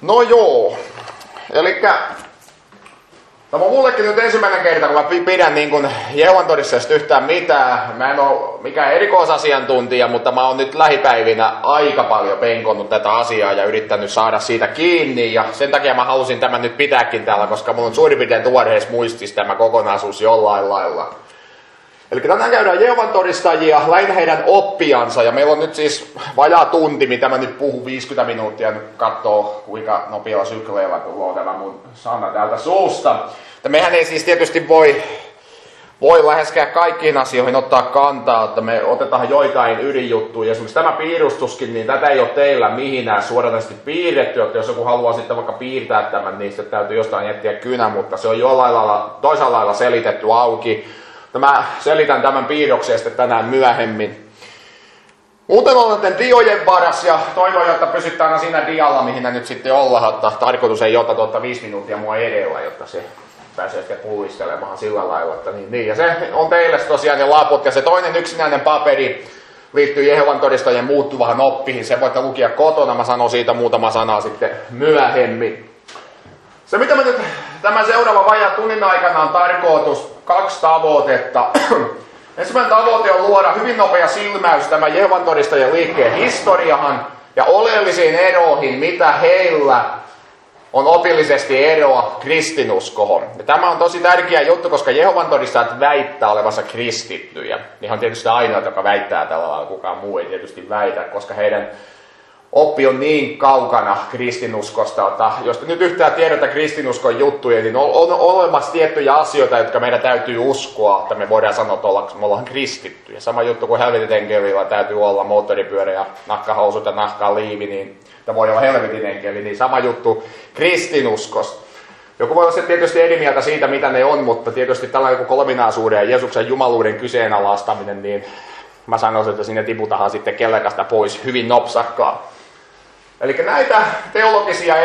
No joo, elikkä tämä on mullekin nyt ensimmäinen kerta, kun mä pidän niin kuin Jehovan todistajasta yhtään mitään. Mä en oo mikään erikoisasiantuntija, mutta mä oon nyt lähipäivinä aika paljon penkonnut tätä asiaa ja yrittänyt saada siitä kiinni. Ja sen takia mä halusin tämän nyt pitääkin täällä, koska mulla on suurin piirtein tuoreessa muistissa tämä kokonaisuus jollain lailla. Eli tänään käydään Jehovan todistajia, lähinnä heidän oppiansa, ja meillä on nyt siis vajaa tunti, mitä mä nyt puhun 50 minuuttia, nyt katsoo kuinka nopealla sykleillä tulee tämä mun sana täältä suusta. Ja mehän ei siis tietysti voi läheskään kaikkiin asioihin ottaa kantaa, että me otetaan joitain ydinjuttuja. Esimerkiksi tämä piirustuskin, niin tätä ei ole teillä mihinään suoranaisesti piirretty, että jos joku haluaa sitten vaikka piirtää tämän, niin sitten täytyy jostain etsiä kynä, mutta se on jollain lailla, toisella lailla selitetty auki. Mä selitän tämän piirroksen sitten tänään myöhemmin. Muuten olen diojen varas ja toivon, että pysytään aina siinä dialla, mihin nyt sitten ollaan. Että tarkoitus ei ottaa 5 minuuttia mua edellä, jotta se pääsee sitten pullistelemaan sillä lailla. Että niin. Ja se on teille tosiaan ne laput. Ja se toinen yksinäinen paperi liittyy Jehovan todistajien muuttuvahan oppiin. Se voitte lukea kotona. Mä sanon siitä muutama sanaa sitten myöhemmin. Se mitä me nyt tämän seuraavan vajaan tunnin aikana on tarkoitus, 2 tavoitetta. Ensimmäinen tavoite on luoda hyvin nopea silmäys tämän Jehovan todistajien liikkeen historiahan ja oleellisiin eroihin, mitä heillä on opillisesti eroa kristinuskohon. Ja tämä on tosi tärkeä juttu, koska Jehovan todistajat väittää olevansa kristittyjä. He on tietysti ainoa, joka väittää tällä lailla, kukaan muu ei tietysti väitä, koska heidän oppi on niin kaukana kristinuskosta, että jos te nyt yhtään tiedätte kristinuskon juttuja, niin on olemassa tiettyjä asioita, jotka meidän täytyy uskoa, että me voidaan sanoa, että me ollaan kristittyjä. Sama juttu kuin helvetin enkelillä täytyy olla moottoripyörä ja nahkahousut ja nahkaliivi, niin että voi olla helvetin enkeli, niin sama juttu kristinuskosta. Joku voi olla tietysti eri mieltä siitä, mitä ne on, mutta tietysti tällainen kolminaisuuden ja Jeesuksen jumaluuden kyseenalaistaminen, niin mä sanoisin, että sinne tiputahan sitten kellekasta pois hyvin nopsakkaan. Eli näitä teologisia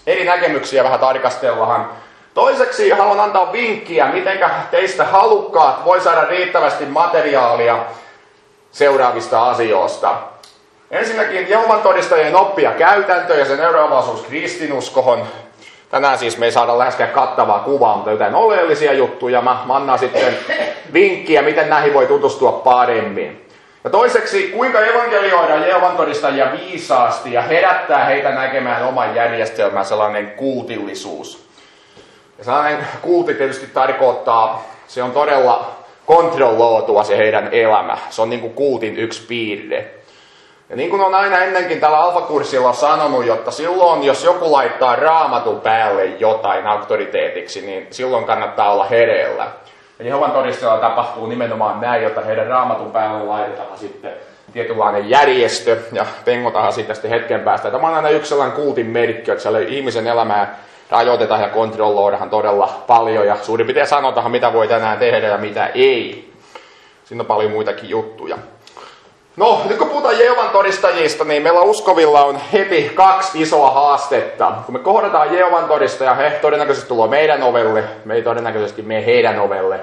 eri näkemyksiä vähän tarkastellaan. Toiseksi haluan antaa vinkkiä, miten teistä halukkaat voi saada riittävästi materiaalia seuraavista asioista. Ensinnäkin Jehovan todistajien oppi ja käytäntö ja sen eroavaisuus kristinuskohon. Tänään siis me ei saada läheskään kattavaa kuvaa, mutta jotain oleellisia juttuja. Mä annan sitten vinkkiä, miten näihin voi tutustua paremmin. Ja toiseksi, kuinka evankelioidaan Jehovan todistajia viisaasti ja herättää heitä näkemään oman järjestelmän, sellainen kultillisuus. Ja sellainen kultti tietysti tarkoittaa, se on todella kontrolloitua se heidän elämä. Se on niin kuin kultin yksi piirre. Ja niin kuin on aina ennenkin tällä alfakurssilla sanonut, jotta silloin, jos joku laittaa Raamatun päälle jotain auktoriteetiksi, niin silloin kannattaa olla hereillä. Ja Jehovan todistajilla tapahtuu nimenomaan näin, jotta heidän Raamatun päälle laitetaan sitten tietynlainen järjestö ja pengotaan siitä sitten hetken päästä. Tämä on aina yksi sellainen kultin merkki, että siellä ihmisen elämää rajoitetaan ja kontrolloidaan todella paljon ja suurin piirtein sanotaan, mitä voi tänään tehdä ja mitä ei. Siinä on paljon muitakin juttuja. No, nyt kun puhutaan Jehovan todistajista, niin meillä uskovilla on heti 2 isoa haastetta. Kun me kohdataan Jehovan todistajia, he todennäköisesti tulee meidän ovelle, me ei todennäköisesti mene heidän ovelle.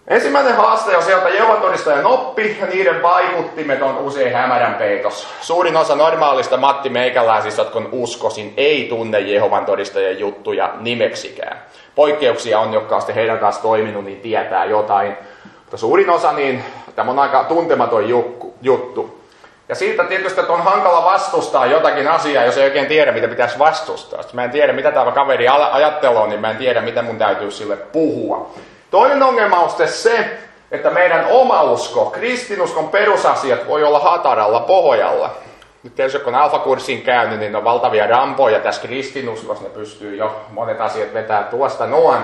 Ensimmäinen haaste on se, että Jehovan todistajan oppi ja niiden vaikuttimet on usein hämärän peitossa. Suurin osa normaalista Matti meikäläisistä, jotka on uskoisin, ei tunne Jehovan todistajien juttuja nimeksikään. Poikkeuksia on, jotka on sitten heidän kanssa toiminut, niin tietää jotain. Mutta suurin osa, niin tämä on aika tuntematon juttu. Ja siitä tietysti, että on hankala vastustaa jotakin asiaa, jos ei oikein tiedä, mitä pitäisi vastustaa. Jos mä en tiedä, mitä tämä kaveri ajattelee, niin mä en tiedä, mitä mun täytyy sille puhua. Toinen ongelma on sitten se, että meidän oma usko, kristinuskon perusasiat voi olla hataralla pohjalla. Nyt tietysti, kun on alfakurssin käynyt, niin on valtavia rampoja tässä kristinuskossa, ne pystyy jo monet asiat vetämään tuosta noin.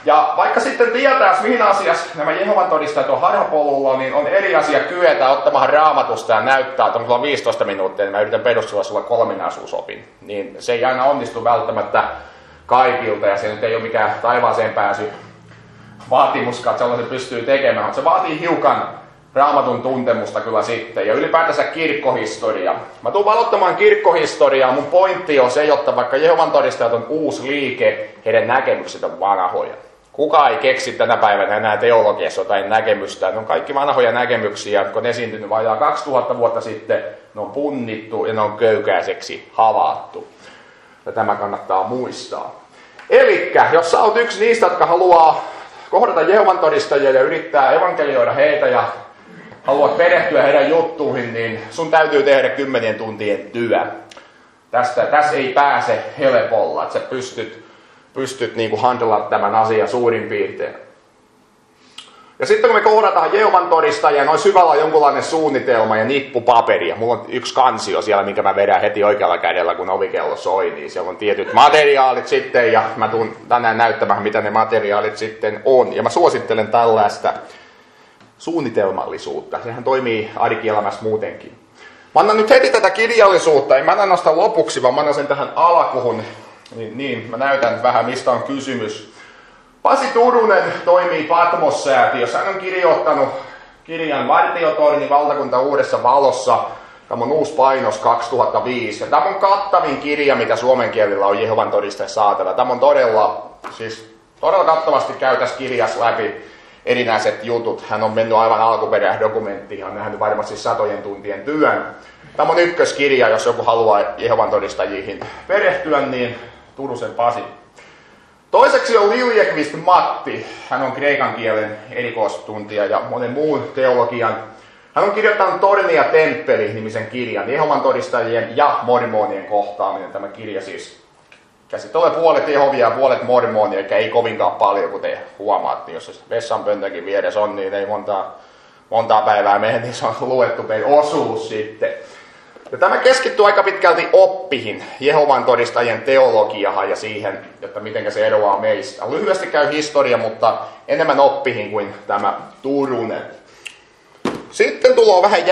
Ja vaikka sitten tietäisi, mihin asiassa nämä Jehovan todistajat on harhapolulla, niin on eri asia kyetä ottamaan Raamatusta ja näyttää, että mulla on 15 minuuttia, niin mä yritän perustella sulla kolminaisuusopin. Niin se ei aina onnistu välttämättä kaikilta, ja se nyt ei ole mikään taivaaseen pääsy vaatimuskaan, että sellaisen pystyy tekemään, mutta se vaatii hiukan Raamatun tuntemusta kyllä sitten, ja ylipäätänsä kirkkohistoria. Mä tuun valottamaan kirkkohistoriaa, mun pointti on se, jotta vaikka Jehovan todistajat on uusi liike, heidän näkemykset on vanhoja. Kukaan ei keksi tänä päivänä enää teologiassa jotain näkemystä. Ne on kaikki vanhoja näkemyksiä, jotka on esiintynyt vajaa 2000 vuotta sitten. Ne on punnittu ja ne on köykäiseksi havaattu. Ja tämä kannattaa muistaa. Elikkä, jos sä oot yksi niistä, jotka haluaa kohdata Jehovan todistajia ja yrittää evankelioida heitä ja haluat perehtyä heidän juttuihin, niin sun täytyy tehdä 10 tuntien työ. Tässä ei pääse helpolla, että sä pystyt niin kuin handlaamaan tämän asian suurin piirtein. Ja sitten kun me kohdataan Jehovan todistajia, noin syvällä on jonkunlainen suunnitelma ja nippu paperia. Mulla on yksi kansio siellä, minkä mä vedän heti oikealla kädellä, kun ovikello soi, niin siellä on tietyt materiaalit sitten, ja mä tuun tänään näyttämään, mitä ne materiaalit sitten on. Ja mä suosittelen tällaista suunnitelmallisuutta. Sehän toimii arkielämässä muutenkin. Mä annan nyt heti tätä kirjallisuutta, en mä anna sitä lopuksi, vaan mä annan sen tähän alkuun. Niin, mä näytän vähän, mistä on kysymys. Pasi Turunen toimii Patmos-säätiössä. Hän on kirjoittanut kirjan Vartiotorni valtakunta uudessa valossa. Tämä on uusi painos 2005. Ja tämä on kattavin kirja, mitä suomen kielellä on Jehovan todistajia saatava. Tämä on todella kattavasti käy tässä kirjassa läpi erinäiset jutut. Hän on mennyt aivan alkuperäisdokumenttiin, hän on nähnyt varmasti satojen tuntien työn. Tämä on ykköskirja, jos joku haluaa Jehovan todistajiin perehtyä, niin Turusen Pasi. Toiseksi on Liljekvist Matti. Hän on kreikan kielen erikoistuntija ja monen muun teologian. Hän on kirjoittanut Torni ja temppeli-nimisen kirjan, Jehovan todistajien ja mormonien kohtaaminen. Tämä kirja siis käsittelee puolet Jehovia ja puolet mormonia, eikä ei kovinkaan paljon, kuten huomaatte. Jos se vessanpöntäkin vieressä on, niin ei montaa päivää mene, niin se on luettu meidän osuus sitten. Ja tämä keskittyy aika pitkälti oppihin, Jehovan todistajien teologiaan ja siihen, että miten se eroaa meistä. Lyhyesti käy historia, mutta enemmän oppihin kuin tämä Turunen. Sitten tulee vähän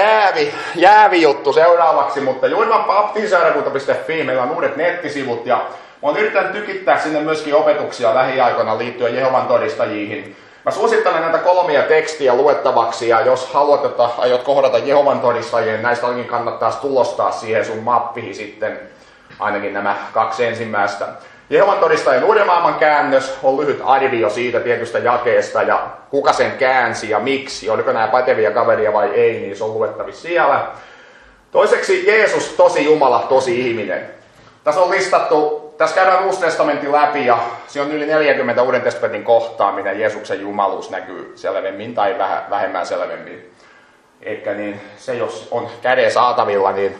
jäävi juttu seuraavaksi, mutta jurvanbaptistiseurakunta.fi, meillä on uudet nettisivut ja mä oon yrittänyt tykittää sinne myöskin opetuksia lähiaikoina liittyen Jehovan todistajiin. Mä suosittelen näitä 3 tekstiä luettavaksi ja jos haluat, että aiot kohdata Jehovan todistajien, näistä onkin kannattaa tulostaa siihen sun mappihin sitten ainakin nämä 2 ensimmäistä. Jehovan todistajien uuden maailman käännös on lyhyt arvio siitä tietystä jakeesta ja kuka sen käänsi ja miksi, oliko nämä päteviä kaveria vai ei, niin se on luettavissa siellä. Toiseksi Jeesus, tosi Jumala, tosi ihminen. Tässä on listattu, tässä käydään Uusi testamentti läpi ja siinä on yli 40 Uuden testamentin kohtaa, mitä Jeesuksen jumaluus näkyy selvemmin tai vähemmän selvemmin. Eikä niin, se jos on käden saatavilla, niin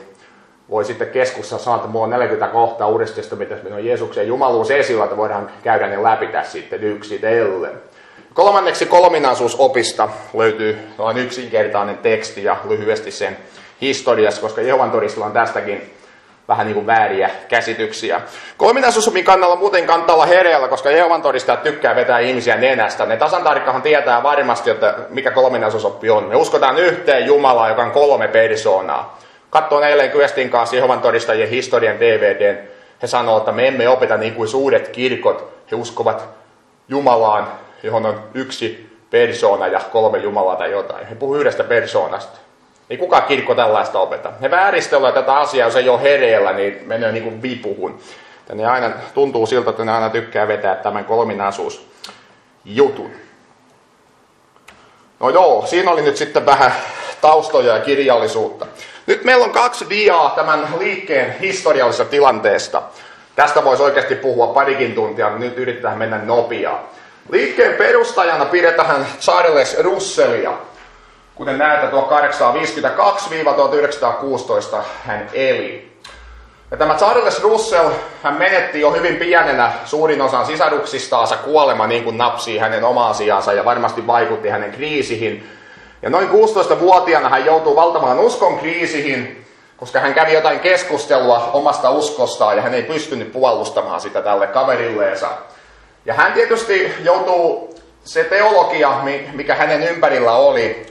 voi sitten keskussa saada, että mulla on 40 kohtaa Uudesta testamentista, missä on Jeesuksen jumaluus esillä, että voidaan käydä ne läpi tässä sitten yksitellen. Kolmanneksi kolminaisuusopista löytyy noin yksinkertainen teksti ja lyhyesti sen historiassa, koska Jehovan todistajilla on tästäkin vähän niin kuin vääriä käsityksiä. Kolminaisuusopin kannalla muuten kannattaa olla hereillä, koska Jehovan todistajat tykkää vetää ihmisiä nenästä. Ne tasan tarkkaan tietää varmasti, että mikä kolminaisuusoppi on. Me uskotaan yhteen Jumalaa, joka on 3 persoonaa. Katsoin eilen Kyöstin kanssa Jehovan todistajien historian DVDn. He sanoo, että me emme opeta niin kuin suuret kirkot. He uskovat Jumalaan, johon on 1 persoona ja 3 Jumalaa tai jotain. He puhuu 1 persoonasta. Ei kukaan kirkko tällaista opeta. He vääristellään tätä asiaa, jos ei ole hereillä, niin menee niin kuin vipuhun. Ne aina tuntuu siltä, että ne aina tykkää vetää tämän kolminaisuusjutun. No joo, siinä oli nyt sitten vähän taustoja ja kirjallisuutta. Nyt meillä on 2 diaa tämän liikkeen historiallisesta tilanteesta. Tästä voisi oikeasti puhua parikin tuntia, mutta nyt yritetään mennä nopeaa. Liikkeen perustajana pidetään Charles Russellia. Kuten näette, 1852-1916 hän eli. Ja tämä Charles Russell, hän menetti jo hyvin pienenä suurin osan sisaruksistaansa, kuolema niin kuin napsii hänen omaa asiansa ja varmasti vaikutti hänen kriisihin. Ja noin 16-vuotiaana hän joutui valtavaan uskon kriisiin, koska hän kävi jotain keskustelua omasta uskostaan ja hän ei pystynyt puolustamaan sitä tälle kaverilleensa. Ja hän tietysti joutuu, se teologia, mikä hänen ympärillä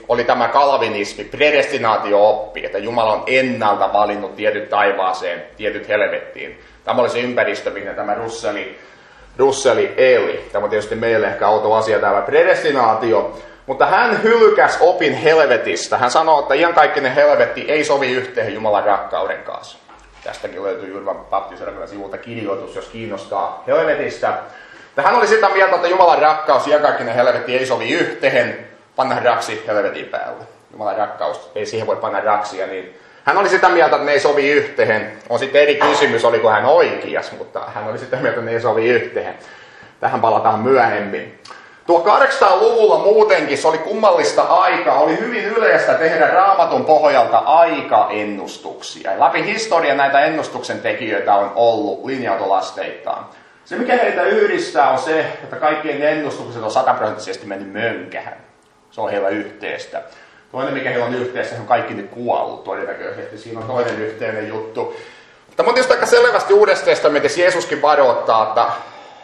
oli tämä kalvinismi, predestinaatio-oppi, että Jumala on ennalta valinnut tietyt taivaaseen, tietyt helvettiin. Tämä oli se ympäristö, mihin tämä Russelli eli. Tämä on tietysti meille ehkä outo asia, tämä predestinaatio. Mutta hän hylkäsi opin helvetistä. Hän sanoi, että iankaikkinen helvetti ei sovi yhteen Jumalan rakkauden kanssa. Tästäkin löytyy Jurvan baptiseurakunnan sivulta kirjoitus, jos kiinnostaa helvetistä. Hän oli sitä mieltä, että Jumalan rakkaus ja kaikkinen helvetti ei sovi yhteen, panna raksi helvetin päälle. Jumalan rakkaus, ei siihen voi panna raksia, niin hän oli sitä mieltä, että ne ei sovi yhteen. On sitten eri kysymys, oliko hän oikeas, mutta hän oli sitä mieltä, että ne ei sovi yhteen. Tähän palataan myöhemmin. 1800-luvulla muutenkin se oli kummallista aikaa, oli hyvin yleistä tehdä Raamatun pohjalta aikaennustuksia. Ja läpi historia näitä ennustuksen tekijöitä on ollut linja-autolasteittain. Se mikä heitä yhdistää on se, että kaikkien ennustukset on 100% mennyt mönkähän. Se on heillä yhteistä. Toinen mikä heillä on yhteistä, on kaikki nyt kuollut todennäköisesti. Siinä on toinen yhteinen juttu. Mutta on tietysti aika selvästi Uudessa testamentissa Jeesuskin varoittaa, että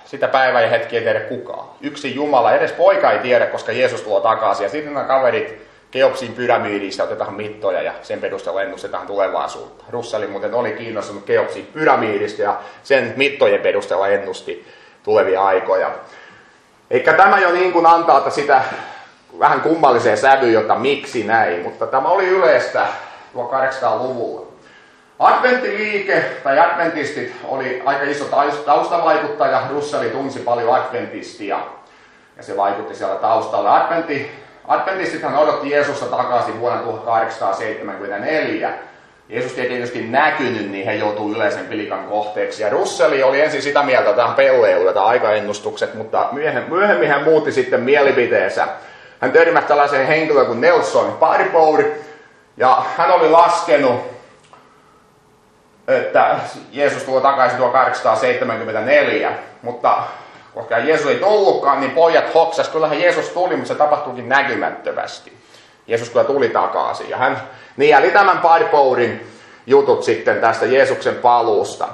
sitä päivää ja hetkiä ei tiedä kukaan. Yksi Jumala, edes poika ei tiedä, koska Jeesus tuo takaisin. Ja sitten nämä kaverit Keopsin pyramiidista otetaan mittoja ja sen perusteella ennustetaan tulevaisuutta. Russell muuten oli kiinnostunut Keopsin pyramiidista ja sen mittojen perusteella ennusti tulevia aikoja. Eikä tämä jo niin kuin antaa että sitä vähän kummalliseen sävyyn, jota miksi näin, mutta tämä oli yleistä 1800-luvulla. Adventtiliike tai adventistit oli aika iso taustavaikuttaja. Russell tunsi paljon adventistia ja se vaikutti siellä taustalla. Adventistithan odotti Jeesusta takaisin vuonna 1874. Jeesus ei tietysti näkynyt, niin he joutuu yleisen pilikan kohteeksi. Ja Russell oli ensin sitä mieltä, että tämä pelleilu ja aikaennustukset, mutta myöhemmin hän muutti sitten mielipiteensä. Hän törmäsi tällaiseen henkilöön kuin Nelson Parbour, ja hän oli laskenut, että Jeesus tulee takaisin 1874, mutta koska Jeesus ei tullutkaan, niin pojat hoksas, kyllähän Jeesus tuli, mutta se tapahtuikin näkymättömästi. Jeesus kyllä tuli takaisin. Ja hän nieli tämän Parbourin jutut sitten tästä Jeesuksen paluusta.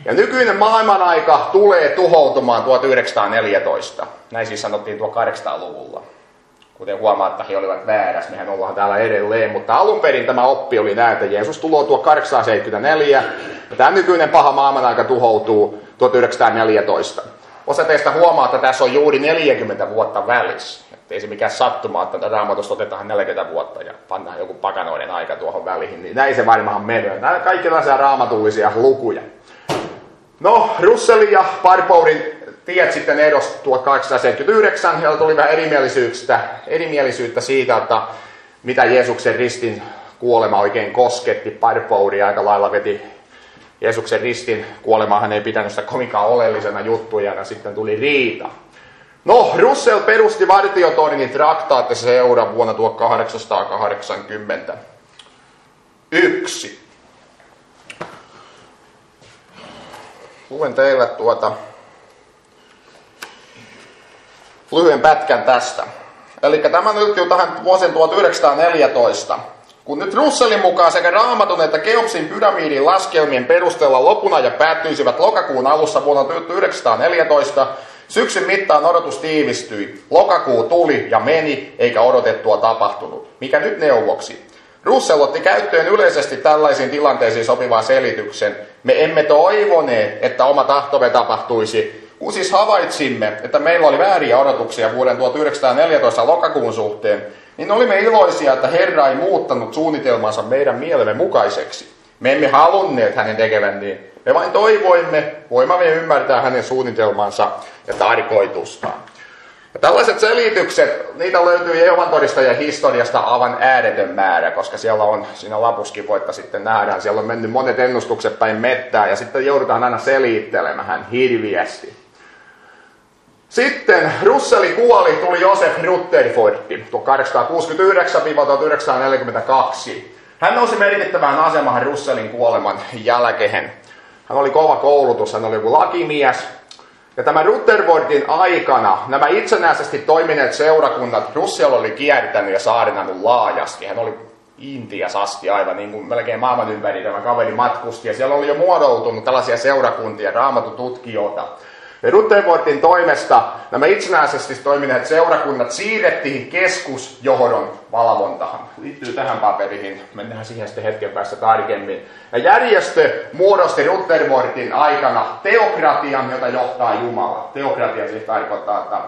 Ja nykyinen maailmanaika tulee tuhoutumaan 1914. Näin siis sanottiin 1800-luvulla. Kuten huomaatte, he olivat väärässä, mehän ollaan täällä edelleen, mutta alun perin tämä oppi oli näin, että Jeesus tulee 1874, ja tämä nykyinen paha maailmanaika tuhoutuu 1914. Osa teistä huomaa, että tässä on juuri 40 vuotta välissä. Että ei se mikään sattuma, että Raamatusta otetaan 40 vuotta ja pannaan joku pakanoiden aika tuohon väliin, niin näin se varmaan menee. Nämä kaikki tällaisia raamatullisia lukuja. No, Russellin ja Parbourin tiet sitten erosi 1879, ja tuli vähän erimielisyyttä siitä, että mitä Jeesuksen ristin kuolema oikein kosketti. Parbouria aika lailla veti Jeesuksen ristin kuolemaa, hän ei pitänyt sitä kovinkaan oleellisena juttujana, sitten tuli riita. No, Russell perusti Vartiotornin traktaattisen seuran vuonna 1881. Luen teille lyhyen pätkän tästä. Eli tämä nyt jo tähän vuosien 1914. Kun nyt Russellin mukaan sekä Raamatun että Keopsin pyramidin laskelmien perusteella lopun ajat päättyisivät lokakuun alussa vuonna 1914, syksyn mittaan odotus tiivistyi. Lokakuu tuli ja meni, eikä odotettua tapahtunut. Mikä nyt neuvoksi? Russell otti käyttöön yleisesti tällaisiin tilanteisiin sopivan selityksen. Me emme toivoneet, että oma tahtomme tapahtuisi, kun siis havaitsimme, että meillä oli vääriä odotuksia vuoden 1914 lokakuun suhteen, niin olimme iloisia, että Herra ei muuttanut suunnitelmansa meidän mielemme mukaiseksi. Me emme halunneet hänen tekevän niin. Me vain toivoimme, voimamme ymmärtää hänen suunnitelmansa ja tarkoitustaan. Ja tällaiset selitykset, niitä löytyy Jehovan todistajien historiasta aivan ääretön määrä, koska siellä on siinä lapuskin, voitta sitten nähdään, siellä on mennyt monet ennustukset päin mettää ja sitten joudutaan aina selittelemään hirviästi. Sitten Russell kuoli, tuli Joseph Rutherford 1869-1942. Hän nousi merkittävään asemaan Russellin kuoleman jälkeen. Hän oli kova koulutus, hän oli joku lakimies. Ja tämän Rutherfordin aikana nämä itsenäisesti toimineet seurakunnat Russell oli kiertänyt ja saarnannut laajasti. Hän oli Intiassa asti aivan niin kuin melkein maailman ympäri tämä kaveri matkusti. Ja siellä oli jo muodoutunut tällaisia seurakuntia, raamatututkijoita. Ja Rutherfordin toimesta nämä itsenäisesti toimineet seurakunnat siirrettiin keskusjohdon valvontahan. Liittyy tähän paperiin, mennään siihen sitten hetken päästä tarkemmin. Ja järjestö muodosti Rutherfordin aikana teokratian, jota johtaa Jumala. Teokratia siis tarkoittaa, että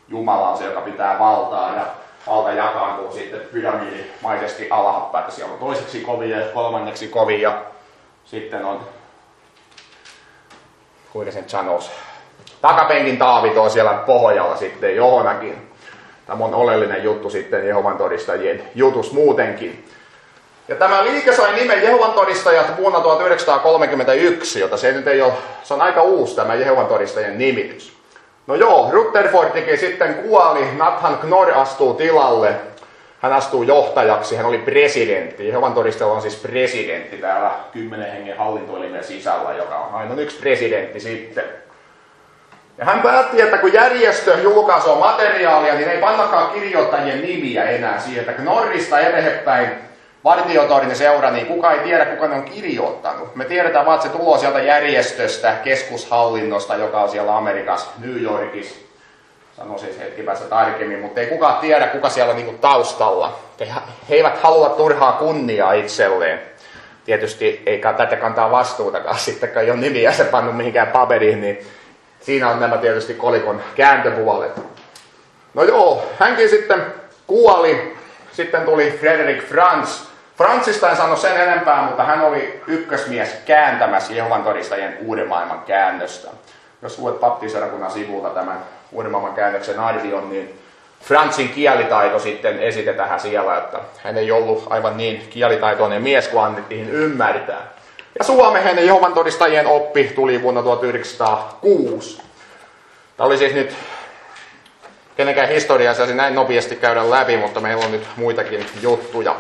Jumala on se, joka pitää valtaa ja valta jakaantuu sitten pyramidimaisesti alhapäin. Siellä on toiseksi kovia ja kolmanneksi kovia. Sitten on, kuinka sen sanoisi, takapenkin Taavit on siellä pohjalla sitten johonakin. Tämä on oleellinen juttu sitten Jehovan todistajien jutus muutenkin. Ja tämä liike sai nimen Jehovan todistajat vuonna 1931, jota se nyt ei ole, se on aika uusi tämä Jehovan todistajien nimitys. No joo, Rutherfordikin sitten kuoli, Nathan Knorr astuu tilalle. Hän astuu johtajaksi, hän oli presidentti. Jehovan todistajalla on siis presidentti täällä 10 hengen hallintoelimen sisällä, joka on aina yksi presidentti sitten. Ja hän päätti, että kun järjestö julkaisee materiaalia, niin ei pannakaan kirjoittajien nimiä enää siihen, että Knorrista eteenpäin vartiotornin seura, niin kukaan ei tiedä, kuka ne on kirjoittanut. Me tiedetään vaan, että se tulee sieltä järjestöstä, keskushallinnosta, joka on siellä Amerikassa, New Yorkissa. Sanoisin hetki päästä tarkemmin, mutta ei kukaan tiedä, kuka siellä on niin taustalla. He eivät halua turhaa kunniaa itselleen. Tietysti ei tätä kantaa vastuutakaan sitten, kun ei ole nimiä se pannut mihinkään paperiin, niin siinä on nämä tietysti kolikon kääntöpuolet. No joo, hänkin sitten kuoli. Sitten tuli Frederick Franz. Franzista en sano sen enempää, mutta hän oli ykkösmies kääntämässä Jehovan todistajien Uuden maailman käännöstä. Jos luet baptiseurakunnan sivulta tämän Uuden maailman käännöksen arvion, niin Franzin kielitaito sitten esitetään siellä, että hän ei ollut aivan niin kielitaitoinen mies kuin annettiin ymmärtää. Ja Suomeen Jehovan todistajien oppi tuli vuonna 1906. Tämä oli siis nyt kenenkään historiaa saisi näin nopeasti käydä läpi, mutta meillä on nyt muitakin juttuja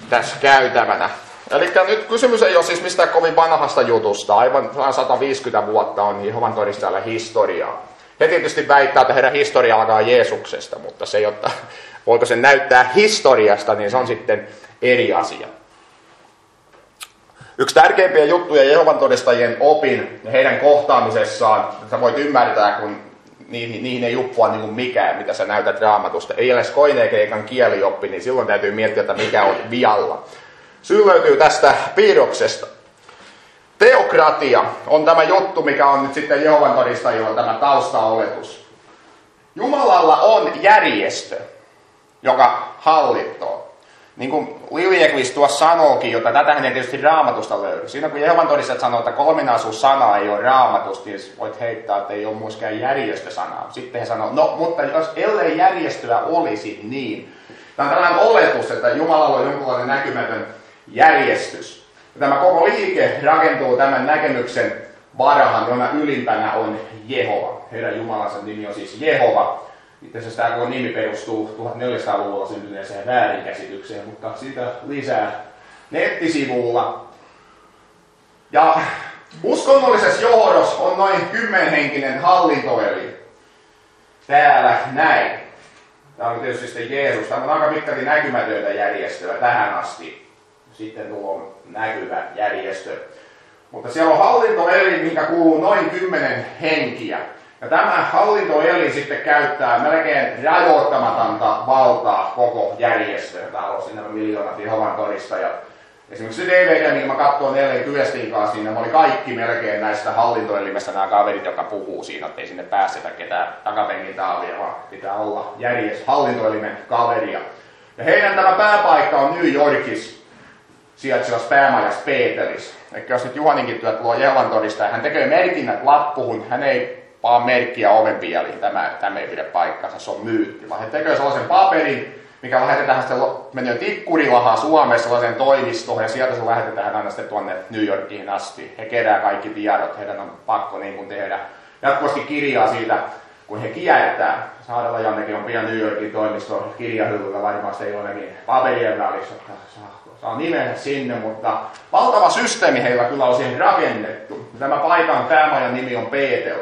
tässä käytävänä. Eli nyt kysymys ei ole siis mistään kovin vanhasta jutusta, aivan 150 vuotta on Jehovan todistajalla historiaa. He tietysti väittää, että heidän historia alkaa Jeesuksesta, mutta se, jotta voiko se näyttää historiasta, niin se on sitten eri asia. Yksi tärkeimpiä juttuja Jehovan todistajien opin ja heidän kohtaamisessaan, sä voit ymmärtää, kun niihin ei uppua niin kuin mikään, mitä sä näytät Raamatusta. Ei edes koinekeikan kielioppi, niin silloin täytyy miettiä, että mikä on vialla. Syy löytyy tästä piirroksesta. Teokratia on tämä juttu, mikä on nyt sitten Jehovan todistajilla tämä taustaoletus. Jumalalla on järjestö, joka hallitoo. Niin kuin Liljeqvist tuossa sanookin, jota tätähän ei tietysti Raamatusta löydy. Siinä kun Jehovan todistajat sanoo, että kolminaisuus-sana ei ole Raamatusta, niin voit heittää, että ei ole myöskään järjestösanaa. Sitten he sanoo, no mutta jos ellei järjestöä olisi, niin. Tämä on tällainen oletus, että Jumalalla on jonkinlainen näkymätön järjestys. Tämä koko liike rakentuu tämän näkemyksen varaan, jona ylimpänä on Jehova. Heidän Jumalansa nimi on siis Jehova. Itse asiassa tämä koko nimi perustuu 1400-luvulla syntyneeseen väärinkäsitykseen, mutta siitä lisää nettisivulla. Ja uskonnollisessa johdossa on noin 10-henkinen hallintoelin. Täällä näin. Tämä on tietysti sitten Jeesus. Tämä on aika pitkälti näkymätöntä järjestöä tähän asti. Sitten tuo näkyvä järjestö. Mutta siellä on hallintoelin, mikä kuuluu noin 10 henkiä. Ja tämä hallintoelin sitten käyttää melkein rajoittamatonta valtaa koko järjestöön. Täällä on siinä miljoonat Jehovan todistajat. Esimerkiksi se DVD, minkä mä katsoin eilen Kyöstin kanssa, siinä oli kaikki melkein näistä hallintoelimestä nämä kaverit, jotka puhuu siinä, ettei sinne päästetä ketään takapenkin taavia, vaan pitää olla hallintoelimen kaveria. Ja heidän tämä pääpaikka on New Yorkissa, sijaitsevassa päämajassa Peterissä. Eli jos nyt Juhaninkin työ tuo Jehovan todistaja, hän tekee merkinnät lappuun, hän ei vaan merkkiä ovenpieliin, tämä ei pidä paikkansa, se on myytti, vaan he tekee sellaisen paperin, mikä lähetetään sitten, menee Tikkurilahaan Suomessa sellaiseen toimistoon, ja sieltä se lähetetään aina sitten tuonne New Yorkiin asti. He kerää kaikki tiedot, heidän on pakko niin kuin tehdä jatkuvasti kirjaa siitä, kun he kiertää. Saarella Jannekin on pian New Yorkin toimisto kirjahyllyllä, varmasti ei ole nekin paperien välissä, että saa nimensä sinne, mutta valtava systeemi heillä kyllä on siihen rakennettu. Tämä paikan päämajan nimi on Peetel.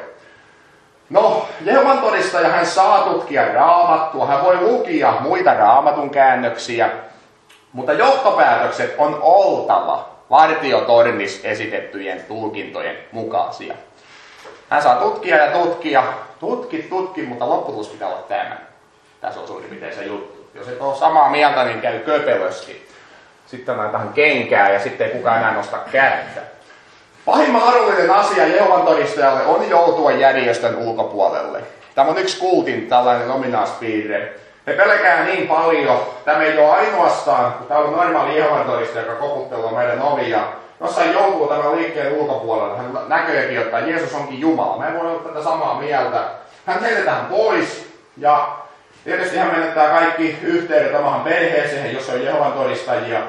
No, Jehovan todistaja, hän saa tutkia Raamattua, hän voi lukia muita Raamatun käännöksiä, mutta johtopäätökset on oltava vartiotornissa esitettyjen tulkintojen mukaisia. Hän saa tutkia ja tutkia, tutki, mutta lopputulos pitää olla tämä. Tässä on suurin piirtein se juttu. Jos et ole samaa mieltä, niin käy köpelösti. Sitten on tähän kenkää ja sitten ei kukaan enää nosta kättä. Pahin mahdollinen asia Jehovan todistajalle on joutua järjestön ulkopuolelle. Tämä on yksi kultin tällainen ominaispiirre. He pelkää niin paljon. Tämä ei ole ainoastaan, kun täällä on normaali Jehovan todistaja, joka koputtelee meidän ovia. Jossain joutuu tämän liikkeen ulkopuolella. Hän näkeekin, että Jeesus onkin Jumala. Mä en voi olla tätä samaa mieltä. Hän heitetään pois ja tietysti hän menettää kaikki yhteydet omahan perheeseen, jos on Jehovan todistajia.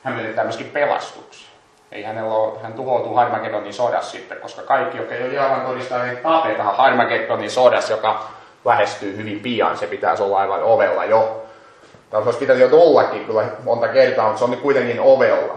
Hän menettää myöskin pelastuksen. Ei hän tuhoutuu Harmagedonin sodassa sitten, koska kaikki, jotka ei ole Jehovan todistajia, niin tapetaan Harmagedonin sodassa, joka lähestyy hyvin pian. Se pitäisi olla aivan ovella jo. Tai se olisi pitänyt jo tullakin kyllä monta kertaa, mutta se on nyt kuitenkin ovella.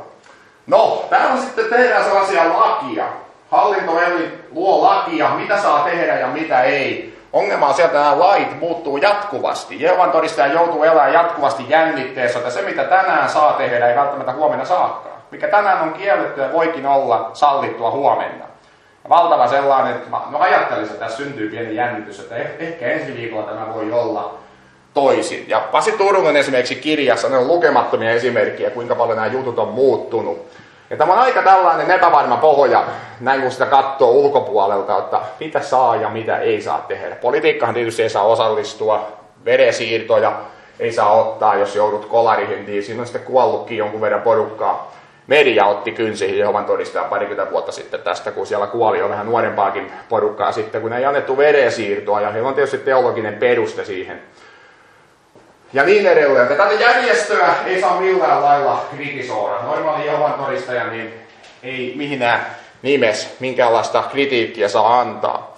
No, täällä sitten tehdään sellaisia lakia. Hallintoelin luo lakia, mitä saa tehdä ja mitä ei. Ongelma on sieltä, että nämä lait muuttuu jatkuvasti. Jehovan todistaja joutuu elämään jatkuvasti jännitteessä, että se mitä tänään saa tehdä ei välttämättä huomenna saakaan. Mikä tänään on kiellettyä voikin olla sallittua huomenna. Ja valtava sellainen, että ajattelisin, että tässä syntyy pieni jännitys, että ehkä ensi viikolla tämä voi olla toisin. Ja Pasi Turunen esimerkiksi kirjassa, ne on lukemattomia esimerkkejä, kuinka paljon nämä jutut on muuttunut. Ja tämä on aika tällainen epävarma pohja, näin kun sitä katsoo ulkopuolelta, että mitä saa ja mitä ei saa tehdä. Politiikkahan tietysti ei saa osallistua, verensiirtoja ei saa ottaa, jos joudut kolarihin, niin siinä on sitten kuollutkin jonkun verran porukkaa. Media otti kynsiin Jehovan todistajan 20 vuotta sitten tästä, kun siellä kuoli jo vähän nuorempaakin porukkaa sitten, kun ei annettu verensiirtoa, ja heillä on tietysti teologinen peruste siihen. Ja niin edelleen. Tätä järjestöä ei saa millään lailla kritisoida. Normaali Jehovan todistaja niin ei mihinään nimessä minkäänlaista kritiikkiä saa antaa.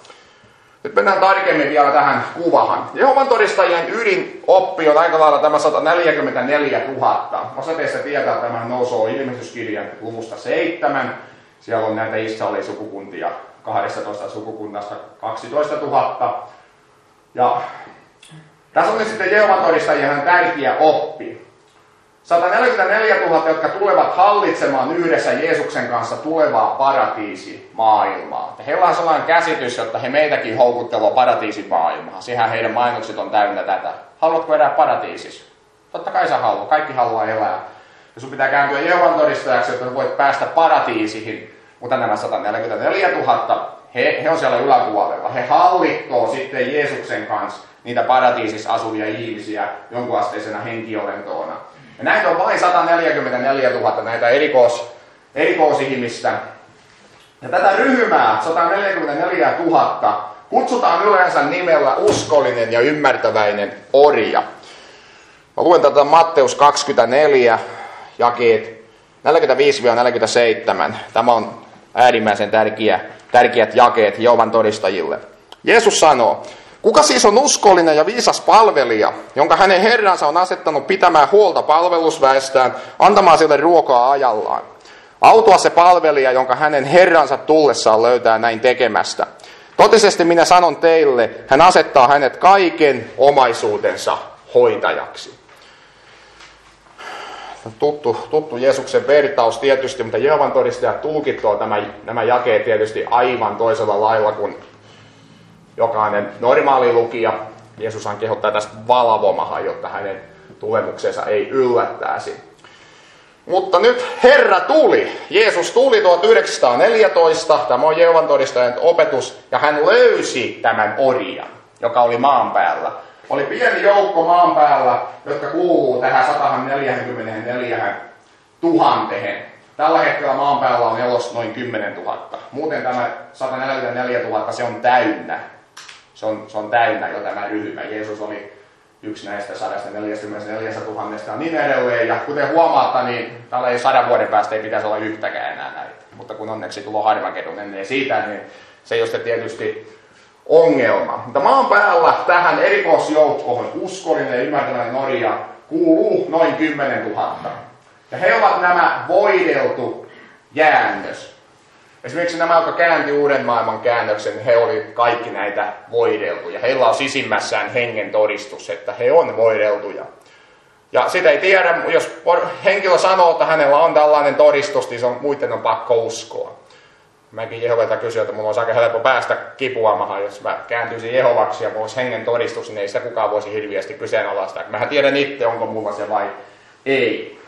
Nyt mennään tarkemmin vielä tähän kuvahan. Jehovan todistajien ydinoppi on aika lailla tämä 144 000. Osa teistä tietää, että tämä nousee ilmestyskirjan luvusta 7. Siellä on näitä Israelin-sukukuntia 12 sukukunnasta 12 000. Ja tässä on nyt sitten Jehovan todistajien tärkeä oppi. 144 000, jotka tulevat hallitsemaan yhdessä Jeesuksen kanssa tulevaa paratiisimaailmaa. Ja heillä on sellainen käsitys, että he meitäkin houkuttelevat paratiisimaailmaa. Sehän heidän mainokset on täynnä tätä. Haluatko elää paratiisissa? Totta kai sä haluat. Kaikki haluaa elää. Ja sun pitää kääntyä Jehovan todistajaksi, jotta voit päästä paratiisiin. Mutta nämä 144 000, he on siellä yläpuolella. He hallittoo sitten Jeesuksen kanssa niitä paratiisissa asuvia ihmisiä jonkunasteisena henkiolentoona. Ja näitä on vain 144 000 näitä erikoisihmistä. Ja tätä ryhmää, 144 000, kutsutaan yleensä nimellä uskollinen ja ymmärtäväinen orja. Mä luen tätä Matteus 24, jakeet 45-47. Tämä on äärimmäisen tärkeät jakeet Jehovan todistajille. Jeesus sanoo, kuka siis on uskollinen ja viisas palvelija, jonka hänen herransa on asettanut pitämään huolta palvelusväestään, antamaan sille ruokaa ajallaan? Autua se palvelija, jonka hänen herransa tullessaan löytää näin tekemästä. Totisesti minä sanon teille, hän asettaa hänet kaiken omaisuutensa hoitajaksi. Tuttu Jeesuksen vertaus tietysti, mutta Jehovan todistajat tulkitoo nämä jakeet tietysti aivan toisella lailla kuin jokainen normaali lukija. Jeesushan kehottaa tästä valvomahan, jotta hänen tulemuksensa ei yllättäisi. Mutta nyt Herra tuli. Jeesus tuli 1914. Tämä on Jehovan todistajan opetus. Ja hän löysi tämän orjan, joka oli maan päällä. Oli pieni joukko maan päällä, jotka kuuluu tähän 144 000. Tällä hetkellä maan päällä on elossa noin 10 000. Muuten tämä 144 000, se on täynnä. Se on täynnä jo tämä ryhmä. Jeesus oli yksi näistä 144 000 ja niin edelleen. Ja kuten huomaatte, niin tällä ei 100 vuoden päästä ei pitäisi olla yhtäkään enää näitä. Mutta kun onneksi tulo Harmagedon ennen siitä, niin se ei ole tietysti ongelma. Mutta maan päällä tähän erikoisjoukkoon uskollinen ja ymmärtäväinen orja kuuluu noin 10 000. Ja he ovat nämä voideltu jäännös. Esimerkiksi nämä, jotka käänti uuden maailman käännöksen, he oli kaikki näitä voideltuja. Heillä on sisimmässään hengen todistus, että he on voideltuja. Ja sitä ei tiedä, jos henkilö sanoo, että hänellä on tällainen todistus, niin muiden on pakko uskoa. Mäkin Jehovalta kysyin, että mulla olisi aika helppo päästä kipuamahan, jos mä kääntyisin Jehovaksi ja mulla olisi hengen todistus, niin ei sitä kukaan voisi hirviästi kyseenalaistaa. Mähän tiedän itse, onko mulla se vai ei.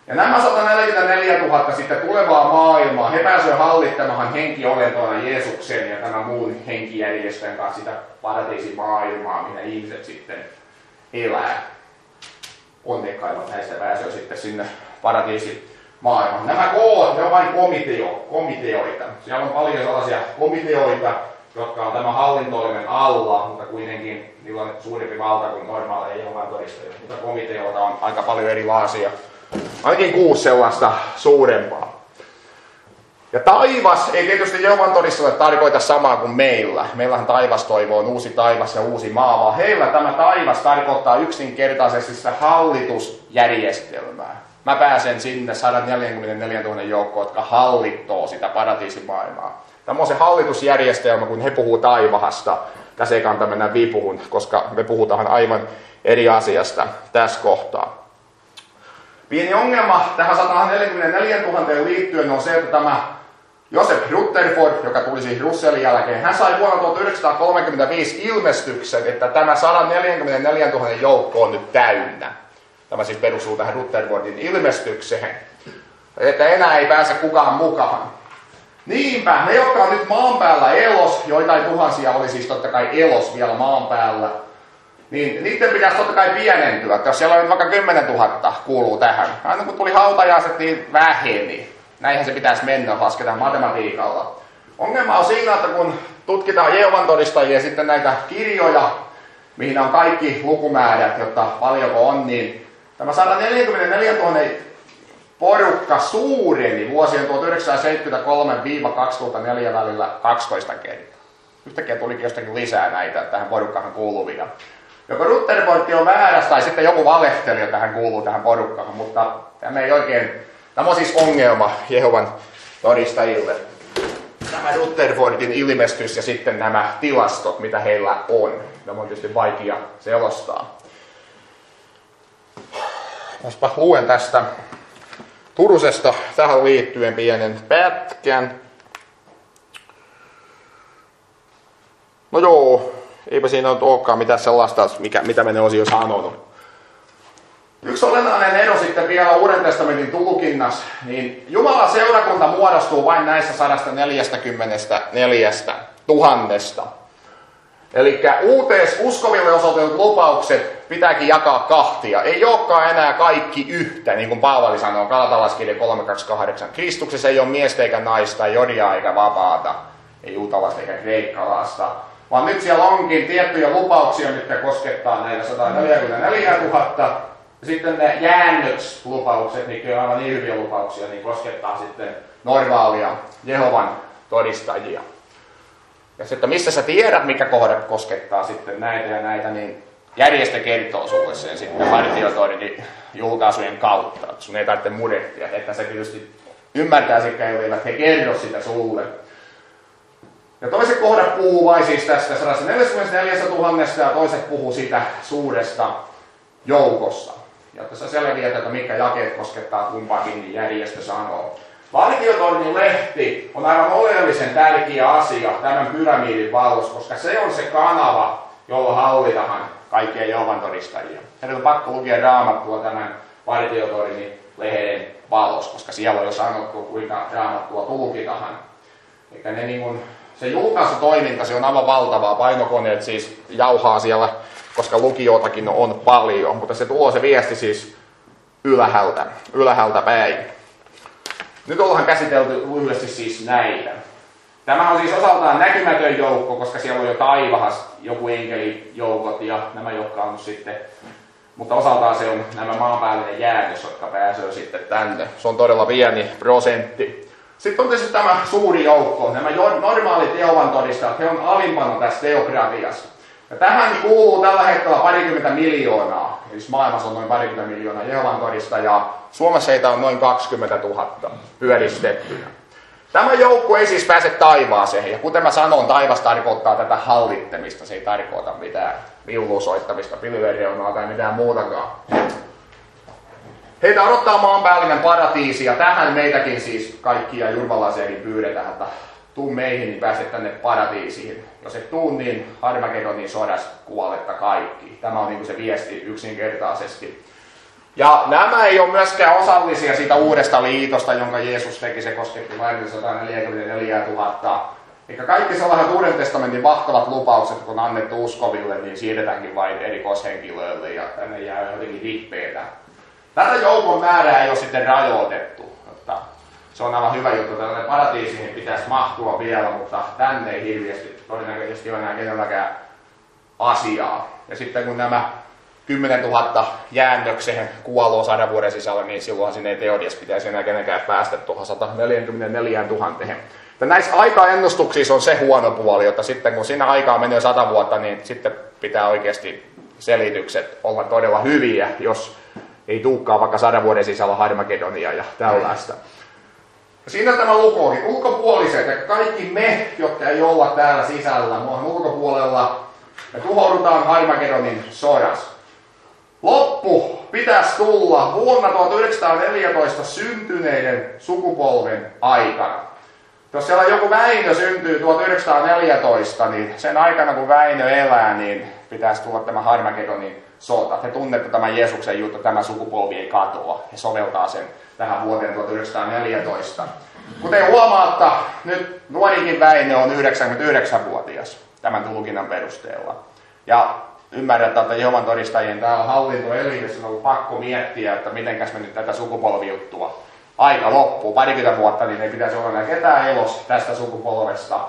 Ja nämä 144 000 sitten tulevaa maailmaa, he pääsevät hallittamaan henkiolentoina Jeesuksen ja tämän muun henkijärjestön kanssa sitä paratiisimaailmaa, minä ihmiset sitten elää. onnekkaimmat näistä pääsee sitten sinne paratiisimaailmaan. Nämä koot, ne on vain komiteoita. Siellä on paljon sellaisia komiteoita, jotka on tämän hallintoimen alla, mutta kuitenkin niillä on suurempi valta kuin normaaleja Jehovan todistajia. Mutta komiteoita on aika paljon erilaisia. Ainakin 6 sellaista suurempaa. Ja taivas ei tietysti Jehovan todistajille tarkoita samaa kuin meillä. Meillähän taivastoivo on uusi taivas ja uusi maa, vaan heillä tämä taivas tarkoittaa yksinkertaisesti sitä hallitusjärjestelmää. Mä pääsen sinne 144 000 joukkoon, jotka hallittoo sitä paratiisimaailmaa. Tämä on se hallitusjärjestelmä, kun he puhuu taivahasta. Tässä ei kannata mennä vipuhun, koska me puhutaan aivan eri asiasta tässä kohtaa. Pieni ongelma tähän 144 000 liittyen on se, että tämä Joseph Rutherford, joka tuli siis Russellin jälkeen, hän sai vuonna 1935 ilmestyksen, että tämä 144 000 joukko on nyt täynnä. Tämä siis perustuu tähän Rutherfordin ilmestykseen, että enää ei pääse kukaan mukaan. Niinpä, ne jotka on nyt maan päällä elos, joitain tuhansia oli siis totta kai elos vielä maan päällä, niin niiden pitäisi totta kai pienentyä, että jos siellä on vaikka 10 000 kuuluu tähän. Aina kun tuli hautajaiset, niin väheni. Näinhän se pitäisi mennä, lasketaan matematiikalla. Ongelma on siinä, että kun tutkitaan Jehovan todistajia sitten näitä kirjoja, mihin on kaikki lukumäärät, jotta paljonko on, niin tämä 144 000 porukka suureni vuosien 1973-2004 välillä 12 kertaa. Yhtäkkiä tulikin jostakin lisää näitä tähän porukkaan kuuluvia. Joko Rutherford on väärässä tai sitten joku valehtelija tähän kuuluu tähän porukkaan, mutta tämä ei oikein. Tämä on siis ongelma Jehovan todistajille. Tämä Rutherfordin ilmestys ja sitten nämä tilastot, mitä heillä on. Tämä on tietysti vaikea selostaa. Jospa luen tästä Turusesta tähän liittyen pienen pätkän. No joo, eipä siinä nyt olekaan mitään sellaista, mitä me ne olisi jo sanonut. Yksi olennainen ero sitten vielä Uuden testamentin tulkinnassa, niin Jumalan seurakunta muodostuu vain näistä 144 000. Eli uskoville osoitetut lupaukset pitääkin jakaa kahtia. Ei olekaan enää kaikki yhtä, niin kuin Paavali sanoo Galatalaiskirja 3:28. Kristuksessa ei ole miestä eikä naista, ei orjaa eikä vapaata, ei juutalaista eikä kreikkalaista. Vaan nyt siellä onkin tiettyjä lupauksia, mitkä koskettaa näitä 144 000. Ja sitten ne jäännökslupaukset, mitkä on aivan niin hyviä lupauksia, niin koskettaa sitten normaalia Jehovan todistajia. Ja sitten missä sä tiedät, mikä kohdat koskettaa sitten näitä ja näitä, niin järjestö kertoo sulle sen sitten Partiotorin julkaisujen kautta. Sun ei tarvitse murehtia, että sä tietysti ymmärtäisikään, eivät he kerro sitä sulle. Ja toiset kohdat puhuu vain siis tästä 144 000 ja toiset puhuu siitä suuresta joukossa. Jotta sä selviät, että mitkä jakeet koskettaa kumpaakin, niin järjestö sanoo. Partiotornin lehti on aivan oleellisen tärkeä asia tämän pyramidin valossa, koska se on se kanava, jolla hallitaan kaikkia Jehovan todistajia. Heidän on pakko lukea Raamattua tämän Partiotornin lehden valossa, koska siellä on jo sanottu, kuinka Raamattua tulkitaan. Eikä ne se julkaisutoiminta, se on aivan valtavaa. Painokoneet siis jauhaa siellä, koska lukijoitakin on paljon, mutta se tuo se viesti siis ylhäältä päin. Nyt ollaan käsitelty lyhyesti siis näitä. Tämä on siis osaltaan näkymätön joukko, koska siellä on jo taivahas joku enkelijoukot ja nämä, jotka on sitten, mutta osaltaan se on nämä maanpäällinen jäännös, jotka pääsee sitten tänne. Se on todella pieni prosentti. Sitten on tietysti tämä suuri joukko, nämä normaalit Jehovan todistajat, he on alimpana tässä teokratiassa. Ja tähän kuuluu tällä hetkellä 20 miljoonaa, eli maailmassa on noin 20 miljoonaa Jehovan todistajaa. Suomessa heitä on noin 20 000 pyöristettynä. Tämä joukko ei siis pääse taivaaseen, ja kuten mä sanon, taivas tarkoittaa tätä hallittamista, se ei tarkoita mitään viulusoittamista, pilverireunaa tai mitään muutakaan. Heitä odottaa maanpäällinen paratiisi, ja tähän meitäkin siis kaikkia jurvalaisiakin pyydetään, että tuu meihin, niin pääset tänne paratiisiin. Jos et tuu, niin Harmagedonin sodassa kuoletta kaikki. Tämä on se viesti yksinkertaisesti. Ja nämä ei ole myöskään osallisia siitä uudesta liitosta, jonka Jeesus teki. Se kosketti vain 144 000 Eikä kaikki sellaiset Uuden testamentin mahtavat lupaukset, kun on annettu uskoville, niin siirretäänkin vain erikoishenkilöille ja tänne jää jotenkin hippeitä. Tätä joukon määrää ei ole sitten rajoitettu. Se on aivan hyvä juttu, että paratiisiin pitäisi mahtua vielä, mutta tänne ei hirveästi todennäköisesti ole enää kenelläkään asiaa. Ja sitten kun nämä 10 000 jäännökseen kuolua 100 vuoden sisällä, niin silloin sinne ei teoriassa pitäisi enää kenenkään päästä tuohon 144 000. Ja näissä aikaennustuksissa on se huono puoli, että sitten kun siinä aikaa menee 100 vuotta, niin sitten pitää oikeasti selitykset olla todella hyviä, jos ei tulekaan vaikka 100 vuoden sisällä Harmagedonia ja tällaista. Ja siinä tämä luku onkin. Ulkopuoliset ja kaikki me, jotka ei olla täällä sisällä, muuhan ulkopuolella, me tuhoudutaan Harmagedonin sodassa. Loppu pitäisi tulla vuonna 1914 syntyneiden sukupolven aikana. Jos siellä joku Väinö syntyy 1914, niin sen aikana kun Väinö elää, niin pitäisi tulla tämä Harmagedonin sota. He tunnette tämän Jeesuksen juttu, tämä sukupolvi ei katoa. He soveltaa sen tähän vuoteen 1914. Kuten huomaatte, nyt nuorikin Väinö on 99-vuotias tämän tulkinnan perusteella. Ja ymmärretään, että Jehovan todistajien täällä hallintoelimessä on ollut pakko miettiä, että mitenkäs me nyt tätä sukupolvijuttua. Aika loppuu, parikymmentä vuotta, niin ei pitäisi olla enää ketään elossa tästä sukupolvesta.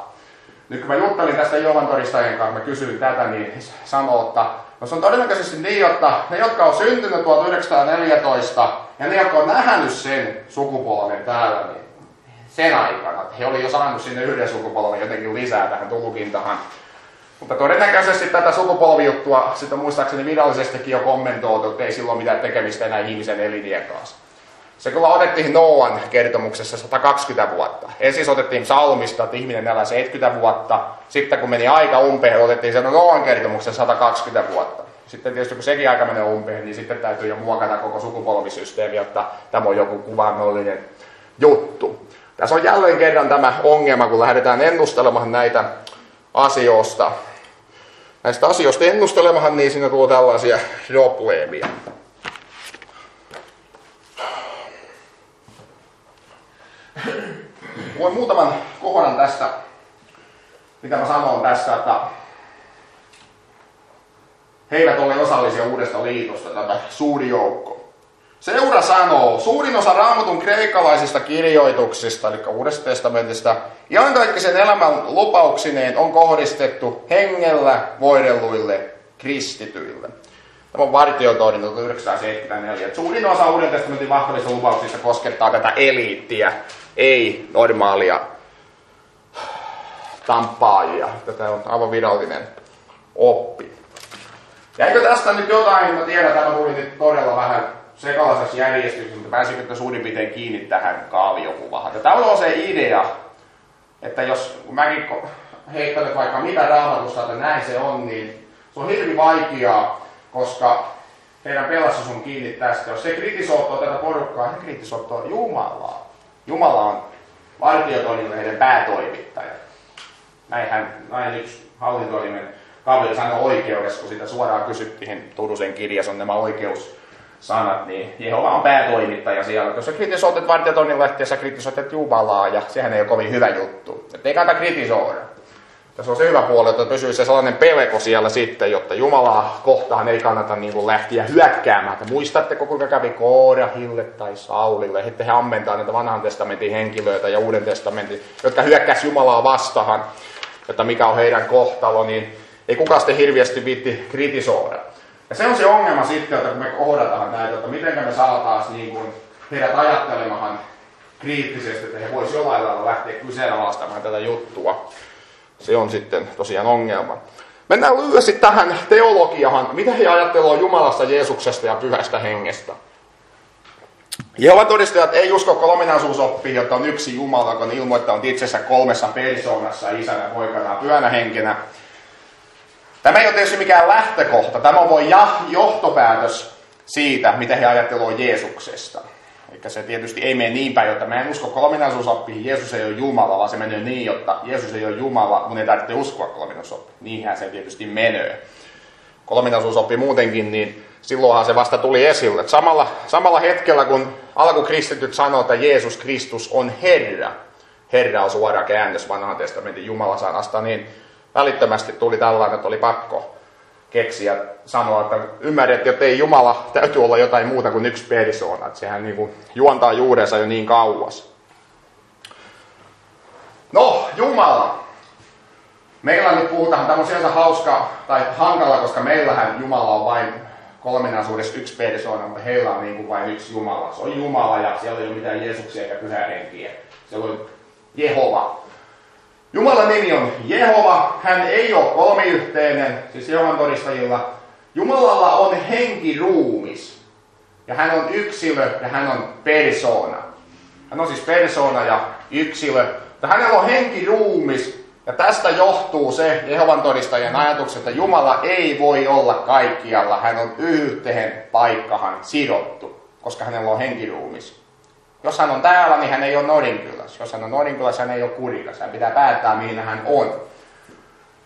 Nyt kun mä juttelin tästä Jehovan todistajien kanssa, mä kysyin tätä, niin sanoo, että no se on todennäköisesti niin, että ne, jotka on syntynyt 1914 ja ne, jotka on nähnyt sen sukupolven täällä, niin sen aikana, he oli jo saanut sinne yhden sukupolven jotenkin lisää tähän tulkintahan. Mutta todennäköisesti tätä sukupolvijuttua sitten muistaakseni virallisestikin jo kommentoitu, että ei silloin mitään tekemistä enää ihmisen elinien kanssa. Se kyllä otettiin Nooan kertomuksessa 120 vuotta. Ensin otettiin psalmista, että ihminen elää 70 vuotta. Sitten kun meni aika umpeen, otettiin sen Nooan kertomuksessa 120 vuotta. Sitten tietysti kun sekin aika menee umpeen, niin sitten täytyy jo muokata koko sukupolvisysteemi, jotta tämä on joku kuvaannollinen juttu. Tässä on jälleen kerran tämä ongelma, kun lähdetään ennustelemaan näitä asioista. Näistä asioista ennustelemahan, niin siinä tulee tällaisia probleemia. Luen muutaman kohdan tästä, mitä mä sanon tässä, että he eivät ole osallisia uudesta liitosta, tämä suuri joukko. Seura sanoo, suurin osa Raamatun kreikkalaisista kirjoituksista, eli Uudesta testamentista, iankaikkisen elämän lupauksineen on kohdistettu hengellä voidelluille kristityille. Tämä on Vartiotoinen 1974. Suurin osa Uuden testamentin vahvista lupauksista koskettaa tätä eliittiä, ei normaalia tamppaajia. Tätä on aivan virallinen oppi. Jäikö tästä nyt jotain? Mä tiedän, tämä tuli nyt todella vähän sekalaisessa järjestyksessä, mutta pääsikö suurin piirtein kiinni tähän kaaviokuvaan. Tämä on se idea, että jos mäkin heittänyt vaikka mitä Raamatusta, että näin se on, niin se on hirveän vaikeaa, koska heidän pelastus on kiinni tästä. Jos se kritisoittaa tätä porukkaa, he kritisoittaa Jumalaa. Jumala on Vartiotoimille heidän päätoimittaja. Näin yksi hallintoelimen kaveri sanoi oikeudessa, kun sitä suoraan kysyttiin Turusen kirjassa on nämä oikeussanat, niin Jehova on päätoimittaja siellä. Jos sä kritisoitat Vartiotoimin lehteessä, kritisoitat Jumalaa, ja sehän ei ole kovin hyvä juttu. Että ei kannata kritisoida. Tässä on se hyvä puoli, että pysyy se sellainen pelko siellä sitten, jotta Jumalaa kohtaan ei kannata niin kuin lähteä hyökkäämään. Että muistatteko, kuinka kävi Koorahille tai Saulille? Sitten he ammentaa näitä vanhan testamentin henkilöitä ja uuden testamentin, jotka hyökkäsivät Jumalaa vastaan, että mikä on heidän kohtalo, niin ei kukaan sitten hirveästi viitti kritisoida. Ja se on se ongelma sitten, että kun me kohdataan näitä, että miten me saataisiin niin kuin heidät ajattelemaan kriittisesti, että he voisivat jollain lailla lähteä kyseenalaistamaan tätä juttua. Se on sitten tosiaan ongelma. Mennään lyhyesti tähän teologiaan. Mitä he ajattelevat Jumalasta, Jeesuksesta ja Pyhästä Hengestä? Jehovan todistajat ei usko kolminaisuusoppiin, jotta on yksi Jumala, joka on ilmoittanut itsensä kolmessa persoonassa, isänä, poikana ja pyhänä henkenä. Tämä ei ole tietysti mikään lähtökohta. Tämä on vain johtopäätös siitä, mitä he ajattelevat Jeesuksesta. Eikä se tietysti ei mene niin päin, että mä en usko kolminaisuusoppiin, Jeesus ei ole Jumala, vaan se menee niin, että Jeesus ei ole Jumala, mun ei tarvitse uskoa kolminaisuusoppiin. Niinhän se tietysti menee. Kolminaisuusoppi muutenkin, niin silloinhan se vasta tuli esille. Samalla hetkellä, kun alkukristityt sanoo, että Jeesus Kristus on Herra, Herra on suora käännös vanhan testamentin Jumalasanasta, niin välittömästi tuli tällainen, että oli pakko keksiä sanoa, että ymmärrettiin, että ei Jumala täytyy olla jotain muuta kuin yksi persoona. Että sehän niin kuin juontaa juurensa jo niin kauas. No, Jumala. Meillä nyt puhutaan, tämä on sinänsä hauska tai hankala, koska meillähän Jumala on vain kolminaisuudessa yksi persoona, mutta heillä on niin kuin vain yksi Jumala. Se on Jumala ja siellä ei ole mitään Jeesuksia eikä Pyhää Henkiä. Se on Jehova. Jumalan nimi on Jehova. Hän ei ole kolmiyhteinen, siis Jehovan todistajilla. Jumalalla on henkiruumis. Ja hän on yksilö ja hän on persoona. Hän on siis persoona ja yksilö. Mutta hänellä on henkiruumis. Ja tästä johtuu se Jehovan todistajien ajatus, että Jumala ei voi olla kaikkialla. Hän on yhteen paikkaan sidottu, koska hänellä on henkiruumis. Jos hän on täällä, niin hän ei ole Norinkylässä. Jos hän on Norinkylässä, hän ei ole Kurikassa. Hän pitää päättää, mihin hän on.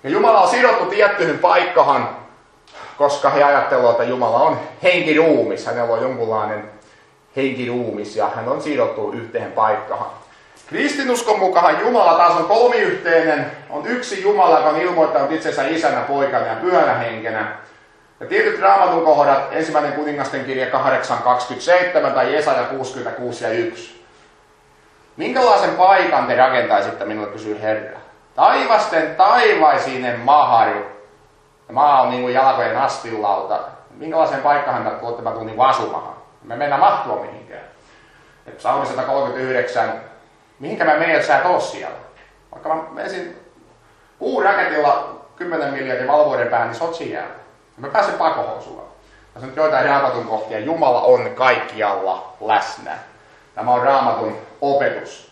Ja Jumala on sidottu tiettyyn paikkaan, koska he ajattelevat, että Jumala on henkiruumis. Hänellä on jonkunlainen henkiruumis ja hän on sidottu yhteen paikkaan. Kristinuskon mukaan Jumala taas on kolmiyhteinen, on yksi Jumala, joka on ilmoittanut itsensä isänä, poikana ja pyhänä henkenä. Ja tietyt Raamatun kohdat, 1. kuningasten kirja 8.27 tai Jesaja 66 ja 1. Minkälaisen paikan te rakentaisitte, minulle kysyy Herra? Taivasten taivaisinen maharu. Ja maa on niin kuin jalkojen astinlauta. Minkälaisen paikkahan tuotte mä tunnin vasumahan? Me mennään mahtua mihinkään. Psalmi 139. Mihinkä mä menen, että sä et oo siellä? Vaikka mä menisin puuraketilla 10 miljardin valovuoden päähän, niin sä oot siellä. Ja mä pääsen pakohousulla. Tässä on nyt joitain Raamatun kohtia. Jumala on kaikkialla läsnä. Tämä on Raamatun opetus.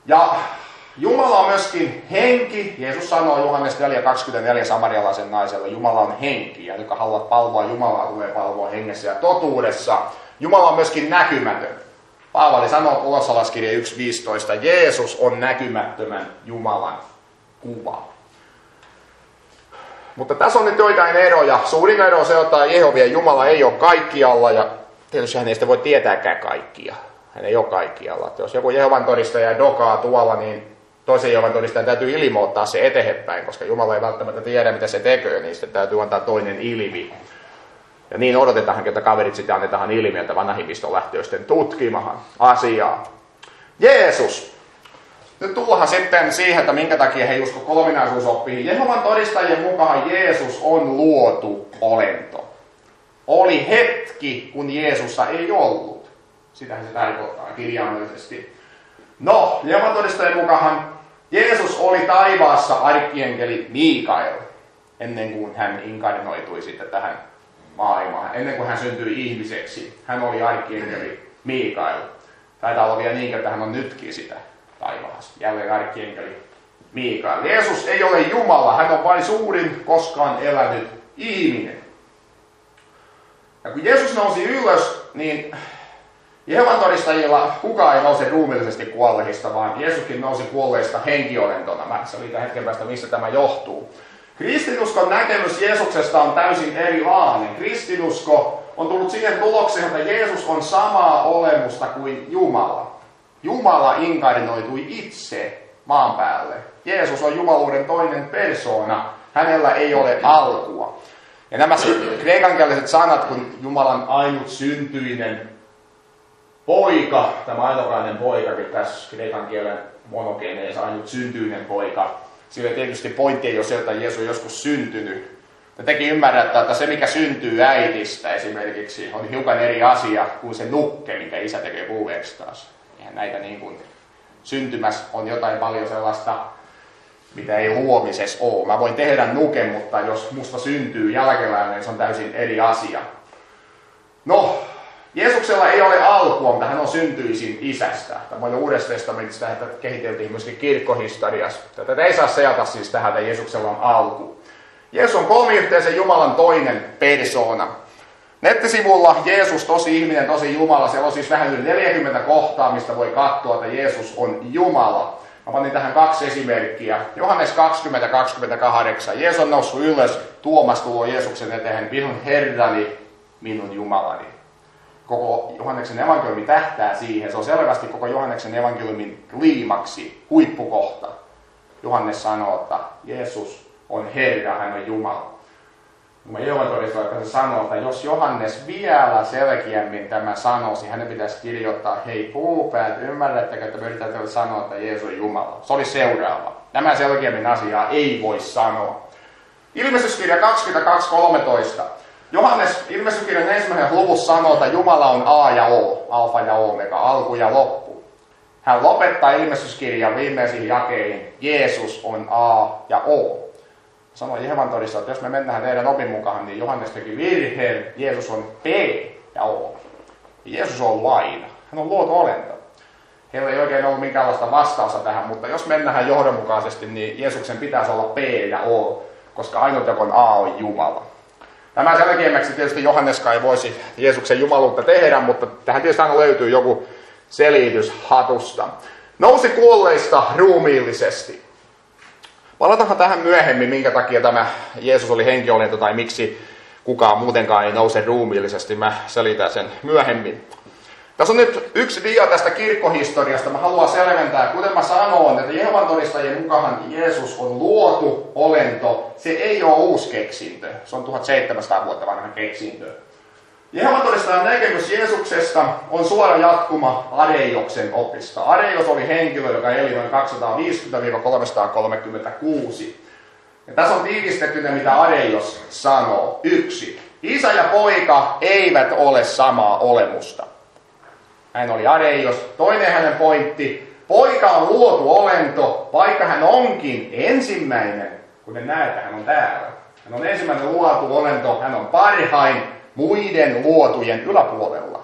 Ja Jumala on myöskin henki. Jeesus sanoo Johannes 4.24 samarialaisen naiselle, Jumala on henki. Ja joka haluaa palvoa Jumalaa, tulee palvoa hengessä ja totuudessa. Jumala on myöskin näkymätön. Paavali sanoo Kolossalaskirja 1.15, Jeesus on näkymättömän Jumalan kuva. Mutta tässä on nyt joitain eroja. Suurin ero on se, että Jehovien Jumala ei ole kaikkialla ja tietysti hän ei sitä voi tietääkään kaikkia. Hän ei ole kaikkialla. Että jos joku Jehovan todistaja dokaa tuolla, niin toisen Jehovan todistajan täytyy ilmoittaa se eteenpäin, koska Jumala ei välttämättä tiedä, mitä se tekee, niin sitten täytyy antaa toinen ilmi. Ja niin odotetaankin, että kaverit sitten annetaan ilmiöltä vanhimmiston lähtöisten tutkimaan asiaa. Jeesus. Nyt tullaan sitten siihen, että minkä takia he usko kolminaisuusoppiin. Jehovan todistajien mukaan Jeesus on luotu olento. Oli hetki, kun Jeesusta ei ollut. Sitähän se tarkoittaa kirjaimellisesti. No, Jehovan todistajien mukaan Jeesus oli taivaassa arkkienkeli Mikael, ennen kuin hän inkarnoitui sitten tähän maailmaan. Ennen kuin hän syntyi ihmiseksi, hän oli arkkienkeli Mikael. Taitaa olla vielä niin, että hän on nytkin sitä taivaassa. Jälleen arkkienkeli Mikael. Jeesus ei ole Jumala, hän on vain suurin koskaan elänyt ihminen. Ja kun Jeesus nousi ylös, niin Jehovan todistajilla kukaan ei nouse ruumiillisesti kuolleista, vaan Jeesuskin nousi kuolleista henkiolentona. Mä selitän hetken päästä, mistä tämä johtuu. Kristinuskon näkemys Jeesuksesta on täysin erilainen. Kristinusko on tullut siihen tulokseen, että Jeesus on samaa olemusta kuin Jumala. Jumala inkarnoitui itse maan päälle. Jeesus on jumaluuden toinen persoona. Hänellä ei ole alkua. Ja nämä kreikankieliset sanat, kun Jumalan ainut syntyinen poika, tämä ainokainen poikakin tässä kreikan kielen monogeneissa, ainut syntyinen poika, sillä tietysti pointti ei ole se, että Jeesus on joskus syntynyt. Ja tekin ymmärrätte, että se mikä syntyy äidistä esimerkiksi on hiukan eri asia kuin se nukke, minkä isä tekee puueksi taas. Eihän näitä niin kuin syntymässä on jotain paljon sellaista, mitä ei luomisessa ole. Mä voin tehdä nuken, mutta jos musta syntyy jälkeläinen, niin se on täysin eri asia. No, Jeesuksella ei ole alkua, mutta hän on syntyisin isästä. Tämä on jo Uudessa testamentissa, että kehiteltiin myöskin kirkkohistoriassa. Tätä ei saa seata siis tähän, että Jeesuksella on alku. Jeesus on kolmiyhteisen Jumalan toinen persoona. Nettisivulla Jeesus, tosi ihminen, tosi Jumala. Siellä on siis vähän yli 40 kohtaa, mistä voi katsoa, että Jeesus on Jumala. Mä panin tähän 2 esimerkkiä. Johannes 20:28. Jeesus on noussut ylös. Tuomas tuo Jeesuksen eteen. Minun Herrani, minun Jumalani. koko Johanneksen evankeliumi tähtää siihen. Se on selvästi koko Johanneksen evankeliumin kliimaksi, huippukohta. Johannes sanoo, että Jeesus on Herra, hän on Jumala. Mä Jehovan todistaa, että se sanoo, että jos Johannes vielä selkeämmin tämä sanoisi, hänen pitäisi kirjoittaa, hei puupäät, ymmärrättekö, että me yritetään teille sanoa, että Jeesus on Jumala. Se oli seuraava. Tämä selkeämmin asiaa ei voi sanoa. Ilmestyskirja 22.13. Johannes ilmestyskirjan 1. luvussa sanoo, että Jumala on A ja O, alfa ja omega, alku ja loppu. Hän lopettaa ilmestyskirjan viimeisiin jakeihin, Jeesus on A ja O. Sanoi Jehovan todistaa, että jos me mennään teidän opin mukaan, niin Johannes teki virheen, Jeesus on P ja O. Jeesus on ollut aina. Hän on luotu olento. Heillä ei oikein ollut minkäänlaista vastausta tähän, mutta jos mennään johdonmukaisesti, niin Jeesuksen pitäisi olla P ja O, koska ainut joka on A on Jumala. Tämä selkeämmäksi tietysti Johanneskaan ei voisi Jeesuksen jumaluutta tehdä, mutta tähän tietysti aina löytyy joku selitys hatusta. Nousi kuolleista ruumiillisesti. Palataanhan tähän myöhemmin, minkä takia tämä Jeesus oli henkiolento tai miksi kukaan muutenkaan ei nouse ruumiillisesti. Mä selitän sen myöhemmin. Tässä on nyt yksi dia tästä kirkkohistoriasta. Mä haluan selventää, kuten mä sanoin, että Jehovan todistajien mukaan Jeesus on luotu olento. Se ei ole uusi keksintö. Se on 1700 vuotta vanha keksintö. Jehovan todistajan näkemys Jeesuksesta on suora jatkuma Areioksen opista. Areios oli henkilö, joka eli noin 250-336. Ja tässä on tiivistetty ne, mitä Areios sanoo. 1. Isä ja poika eivät ole samaa olemusta. Hän oli Areios. Toinen hänen pointti. Poika on luotu olento, vaikka hän onkin ensimmäinen. Kuten näette, hän on täällä. Hän on ensimmäinen luotu olento, hän on parhain muiden luotujen yläpuolella.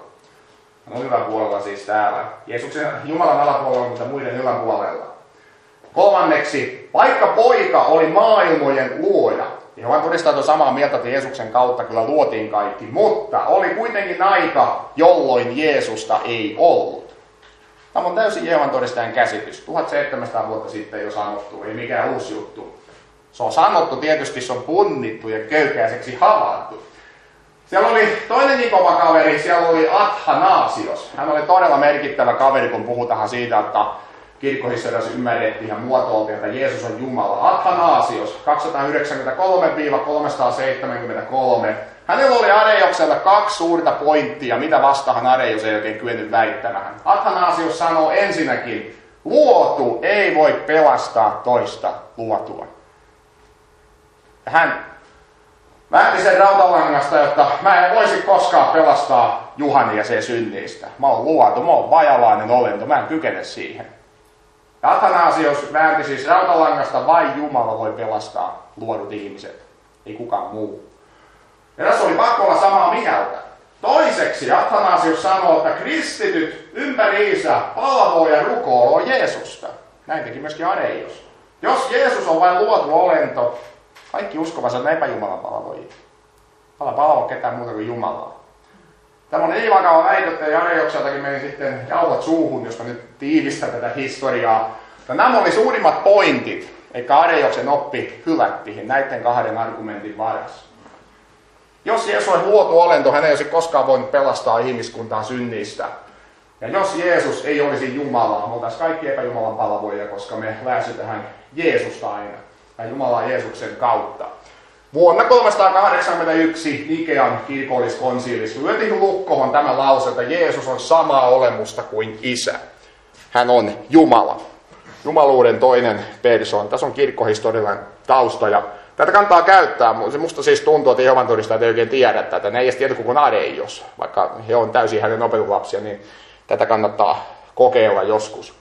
Hän on yläpuolella siis täällä. Jeesuksen Jumalan alapuolella, mutta muiden yläpuolella. 3. Vaikka poika oli maailmojen luoja. Jehovan todistajat on samaa mieltä, että Jeesuksen kautta kyllä luotiin kaikki, mutta oli kuitenkin aika, jolloin Jeesusta ei ollut. Tämä on täysin Jehovan todistajan käsitys. 1700 vuotta sitten jo sanottu, ei mikään uusi juttu. Se on sanottu, tietysti se on punnittu ja köykäiseksi havaittu. Siellä oli toinen niin kova kaveri, siellä oli Athanasios. Hän oli todella merkittävä kaveri, kun puhutaan siitä, että kirkkohistoriassa ymmärrettiin ja muotoiltiin, että Jeesus on Jumala. Athanasios, 293-373. Hänellä oli Areioksella 2 suurta pointtia, mitä vastahan Areios ei oikein kyennyt väittämään. Athanasios sanoo ensinnäkin, luotu ei voi pelastaa toista luotua. Hän väänti sen rautalangasta, jotta mä en voisi koskaan pelastaa Juhania sen synneistä. Mä oon luotu, mä oon vajalainen olento, mä en kykene siihen. Athanasios väänti siis rautalangasta, vain Jumala voi pelastaa luodut ihmiset, ei kukaan muu. Ja tässä oli pakko olla samaa mieltä. Toiseksi Athanasios sanoo, että kristityt ympäriinsä palvoo ja rukoiloo Jeesusta. Näin teki myöskin Areios. Jos Jeesus on vain luotu olento, kaikki uskovansa on epäjumalan palvojia. Älä palvoa ketään muuta kuin Jumalaa. Tämä on niin vakava väite, että Areiokseltakin meni sitten jauhot suuhun, josta nyt tiivistää tätä historiaa. Ja nämä oli suurimmat pointit, eikä Areioksen oppi hylättiin näiden 2 argumentin varassa. Jos Jeesus olisi luotu olento, hän ei olisi koskaan voinut pelastaa ihmiskuntaa synnistä. Ja jos Jeesus ei olisi Jumala, me oltaisiin kaikki epäjumalan palvoja, koska me lähestytään Jeesusta aina. Tai Jumalaa Jeesuksen kautta. Vuonna 381 Nikean kirkolliskonsiilissa lyötiin lukkoon tämä lause, että Jeesus on samaa olemusta kuin Isä. Hän on Jumala. Jumaluuden toinen persoona. Tässä on kirkkohistoriallinen tausta ja tätä kannattaa käyttää. Musta siis tuntuu, että Jehovan todistajat ei oikein tiedä tätä. Ne ei edes tiedä kuin Areios. Vaikka he on täysin hänen opetuslapsia, niin tätä kannattaa kokeilla joskus.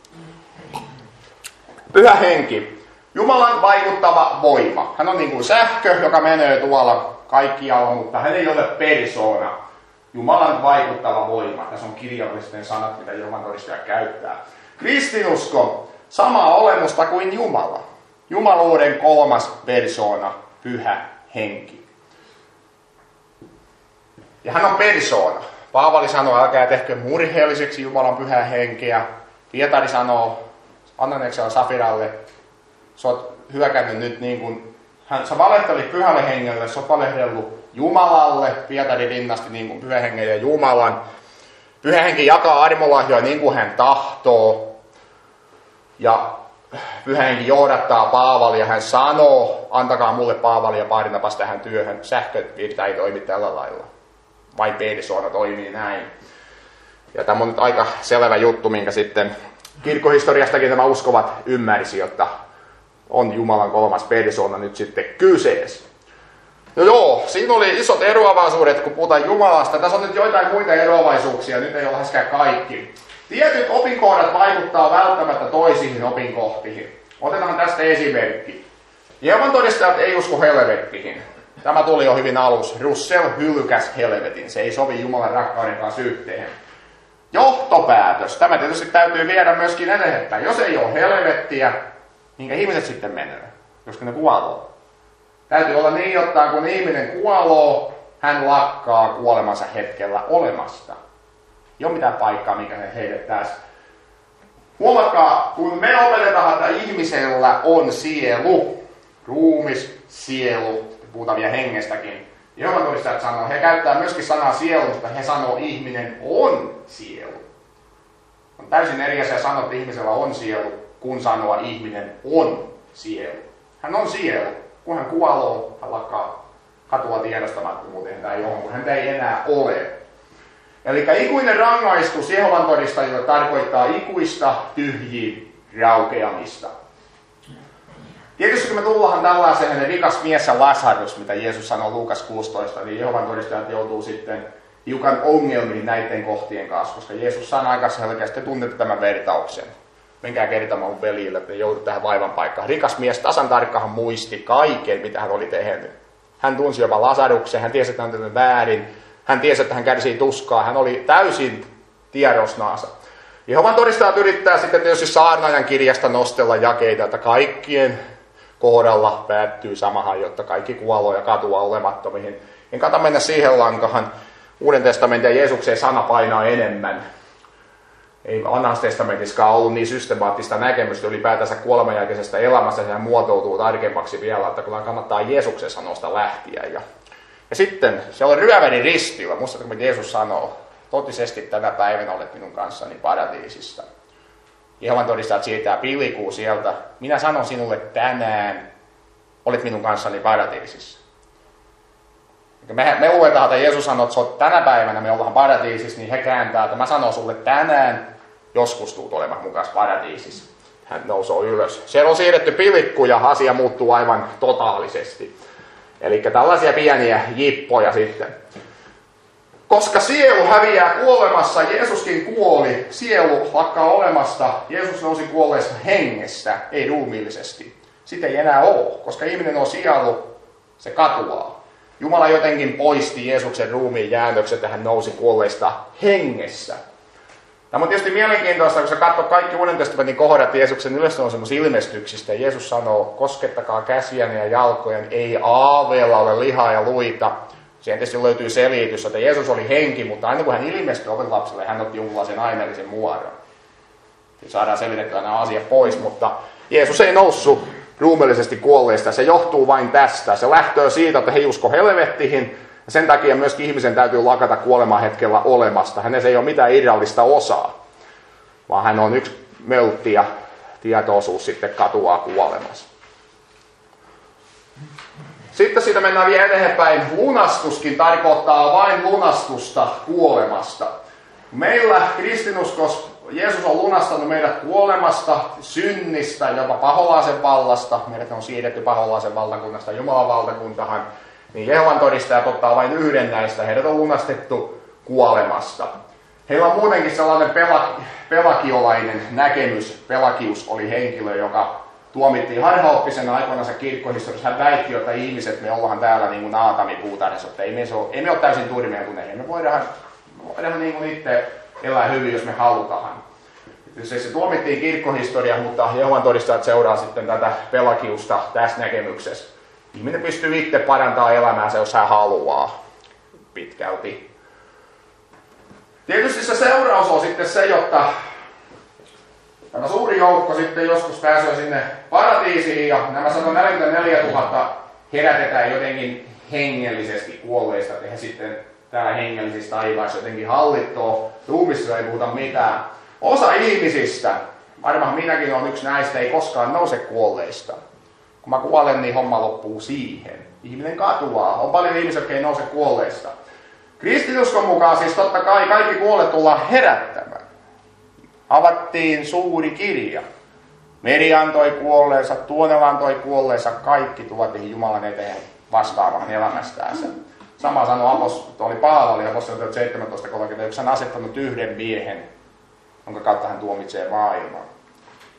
Pyhä henki. Jumalan vaikuttava voima. Hän on niin kuin sähkö, joka menee tuolla kaikkialla, mutta hän ei ole persoona. Jumalan vaikuttava voima. Tässä on kirjallisten sanat, mitä Jehovan todistaja käyttää. Kristinusko. Samaa olemusta kuin Jumala. Jumaluuden 3. persoona, pyhä henki. Ja hän on persoona. Paavali sanoo, älkää tehkö murheelliseksi Jumalan pyhää henkeä. Pietari sanoo Ananiaksella Safiralle, sä oot hyökännyt nyt niin kuin, sä valehtelit pyhälle hengelle, sä oot valehdellut Jumalalle. Pietari rinnasti niin kuin pyhän hengen ja Jumalan. Pyhä Henki jakaa armolahjoja niin kuin hän tahtoo. Ja Pyhä Henki johdattaa Paavalia. Hän sanoo, antakaa mulle Paavali ja Barnabas tähän työhön. Sähkövirta ei toimi tällä lailla. Vain persoona toimii näin. Ja tämä on nyt aika selvä juttu, minkä sitten kirkkohistoriastakin nämä uskovat ymmärsi, jotta on Jumalan kolmas persoona nyt sitten kyseessä. No joo, siinä oli isot eroavaisuudet, kun puhutaan Jumalasta. Tässä on nyt joitain muita eroavaisuuksia, nyt ei ole läheskään kaikki. Tietyt opinkohdat vaikuttaa välttämättä toisiin opinkohtiin. Otetaan tästä esimerkki. Jehovan todistajat ei usko helvettiin. Tämä tuli jo hyvin alussa. Russell hylkäs helvetin. Se ei sovi Jumalan rakkauden kanssa yhteen. Johtopäätös. Tämä tietysti täytyy viedä myöskin eteenpäin. Jos ei ole helvettiä, minkä ihmiset sitten menee, koska ne kuoloo. Täytyy olla niin, että kun ihminen kuoloo, hän lakkaa kuolemansa hetkellä olemasta. Ei ole mitään paikkaa, mikä he heidettäisiin. Huomatkaa, kun me opetetaan, että ihmisellä on sielu, ruumis, sielu, puhutaan vielä hengestäkin. Jehovan todistajat sanoo, he käyttää myöskin sanaa sielu, mutta he sanoo, ihminen on sielu. On täysin eri asia sanoa, että ihmisellä on sielu, kun sanoa, ihminen on sielu. Hän on sielu. Kun hän kuoloo, hän lakkaa katua tiedostamattomuuteen tai johonkin, häntä ei enää ole. Eli ikuinen rangaistus Jehovan todistajille tarkoittaa ikuista tyhjiin raukeamista. Tietysti kun me tullaan tällaiseen rikas mies ja Lasarus, mitä Jeesus sanoo Luukas 16, niin Jehovan todistajat joutuu sitten hiukan ongelmiin näiden kohtien kanssa, koska Jeesus sanoi aika selkeästi, että tunnette tämän vertauksen. Menkää kertomaan mun veljille, että joudut tähän vaivan paikkaan. Rikas mies tasan tarkkaan muisti kaiken, mitä hän oli tehnyt. Hän tunsi jopa Lasaruksen, hän tiesi, että hän tehnyt väärin. Hän tiesi, että hän kärsii tuskaa. Hän oli täysin tiedosnaansa. Jehovan todistajat yrittää sitten tietysti saarnaajan kirjasta nostella jakeita, että kaikkien kohdalla päättyy samahan, jotta kaikki kuoloo ja katoaa olemattomiin. En kata mennä siihen lankahan. Uuden testamentin ja Jeesuksen sana painaa enemmän. Ei vanhassa testamentissakaan ollut niin systemaattista näkemystä ylipäätänsä kuolemanjälkeisestä elämästä. Sehän muotoutuu tarkemmaksi vielä, että kyllä kannattaa Jeesuksen sanosta lähteä. Ja sitten siellä on ryövärin ristillä. Muistatko, mitä Jeesus sanoo? Totisesti tänä päivänä olet minun kanssani paratiisissa. Jehovan todistajat siirtää pilkuu sieltä. Minä sanon sinulle tänään, olet minun kanssani paratiisissa. Me luetaan, että Jeesus sanoo, että tänä päivänä me ollaan paratiisissa, niin he kääntää, että mä sanon sulle tänään, joskus tuut olemaan mukaan paratiisissa. Hän nousee ylös. Siellä on siirretty pilkku ja asia muuttuu aivan totaalisesti. Eli tällaisia pieniä jippoja sitten. Koska sielu häviää kuolemassa, Jeesuskin kuoli, sielu lakkaa olemasta, Jeesus nousi kuolleesta hengessä, ei ruumiillisesti. Sitä ei enää ole, koska ihminen on sielu, se katoaa. Jumala jotenkin poisti Jeesuksen ruumiin jäännökset ja hän nousi kuolleista hengessä. Tämä on tietysti mielenkiintoista, kun sä katsot kaikki Uuden testamentin kohdat Jeesuksen ylösnousemus ilmestyksistä. Jeesus sanoo, koskettakaa käsiäni ja jalkojen, ei aaveella ole lihaa ja luita. Siihen tietysti löytyy selitys, että Jeesus oli henki, mutta aina kun hän ilmestyi opetuslapselle, hän otti jonkunlaisen aineellisen muodon. Saadaan selitettyä nämä asiat pois, mutta Jeesus ei noussut ruumiillisesti kuolleista. Se johtuu vain tästä. Se lähtee siitä, että he ei usko helvettiin. Ja sen takia myöskin ihmisen täytyy lakata kuoleman hetkellä olemasta. Hänessä ei ole mitään irrallista osaa, vaan hän on yksi möltti ja tietoisuus sitten katoaa kuolemassa. Sitten siitä mennään vielä eteenpäin. Lunastuskin tarkoittaa vain lunastusta kuolemasta. Meillä kristinuskossa Jeesus on lunastanut meidät kuolemasta, synnistä, jopa paholaisen vallasta. Meidät on siirretty paholaisen valtakunnasta Jumalan valtakuntahan. Niin Jehovan todistajat ottaa vain yhden näistä. Heidät on lunastettu kuolemasta. Heillä on muutenkin sellainen pelakiolainen näkemys. Pelakius oli henkilö, joka tuomittiin harhaoppisena aikoinansa kirkkohistoriassa. Hän väitti, että ihmiset, me ollaan täällä niin kuin Aatami puutarhassa, että ei me ole täysin turmeutuneet. Me voidaan niin kuin itse elää hyvin, jos me halutaan. Se tuomittiin kirkkohistoria, mutta Jehovan todistajat seuraa sitten tätä pelakiusta tässä näkemyksessä. Ihminen pystyy itse parantamaan elämäänsä, jos hän haluaa pitkälti. Tietysti se seuraus on sitten se, jotta tämä suuri joukko sitten joskus pääsee sinne paratiisiin ja nämä 144 000 herätetään jotenkin hengellisesti kuolleista, että he sitten täällä hengellisistä taivaissa jotenkin hallittoo, ruumissa ei puhuta mitään. Osa ihmisistä, varmaan minäkin olen yksi näistä, ei koskaan nouse kuolleista. Kun mä kuolen, niin homma loppuu siihen. Ihminen katoaa. On paljon ihmisiä, jotka ei nouse kuolleista. Kristinuskon mukaan siis totta kai kaikki kuolleet tullaan herättämään. Avattiin suuri kirja. Meri antoi kuolleensa, Tuonela antoi kuolleensa, kaikki tuotiin Jumalan eteen vastaamaan elämästäänsä. Sama sanoi oli Paavali apostoli 17:31, hän asettanut yhden miehen, jonka kautta hän tuomitsee maailman.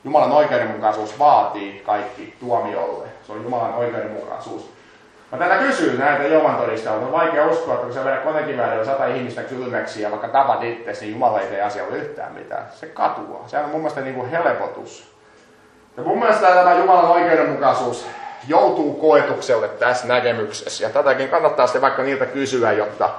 Jumalan oikeudenmukaisuus vaatii kaikki tuomiolle. Se on Jumalan oikeudenmukaisuus. Mä tätä kysyn näitä Jehovan todistajilta. On vaikea uskoa, että kun sä vedät konekiväärillä 100 ihmistä kylmäksi ja vaikka tapat itse, niin Jumala ei tee asialle yhtään mitään. Se katoaa. Se on mun mielestä niin kuin helpotus. Ja mun mielestä tämä Jumalan oikeudenmukaisuus joutuu koetukselle tässä näkemyksessä. Ja tätäkin kannattaa sitten vaikka niiltä kysyä, jotta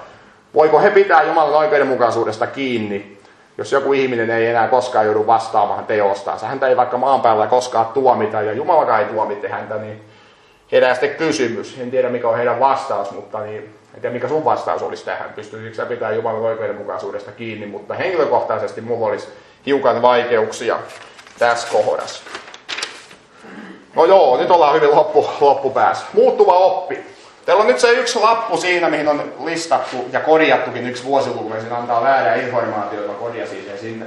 voiko he pitää Jumalan oikeudenmukaisuudesta kiinni, jos joku ihminen ei enää koskaan joudu vastaamaan teostaansa. Häntä ei vaikka maan päällä koskaan tuomita ja Jumalakaan ei tuomite häntä, niin herää sitten kysymys. En tiedä mikä on heidän vastaus, mutta niin, en tiedä mikä sun vastaus olisi tähän. Pystyisikö sä pitää Jumalan oikeudenmukaisuudesta kiinni, mutta henkilökohtaisesti mulla olisi hiukan vaikeuksia tässä kohdassa. No joo, nyt ollaan hyvin loppupäässä. Muuttuva oppi. Teillä on nyt se yksi lappu siinä, mihin on listattu ja korjattukin yksi vuosiluku, ja siinä antaa väärää informaatiota, korjasin sen sinne.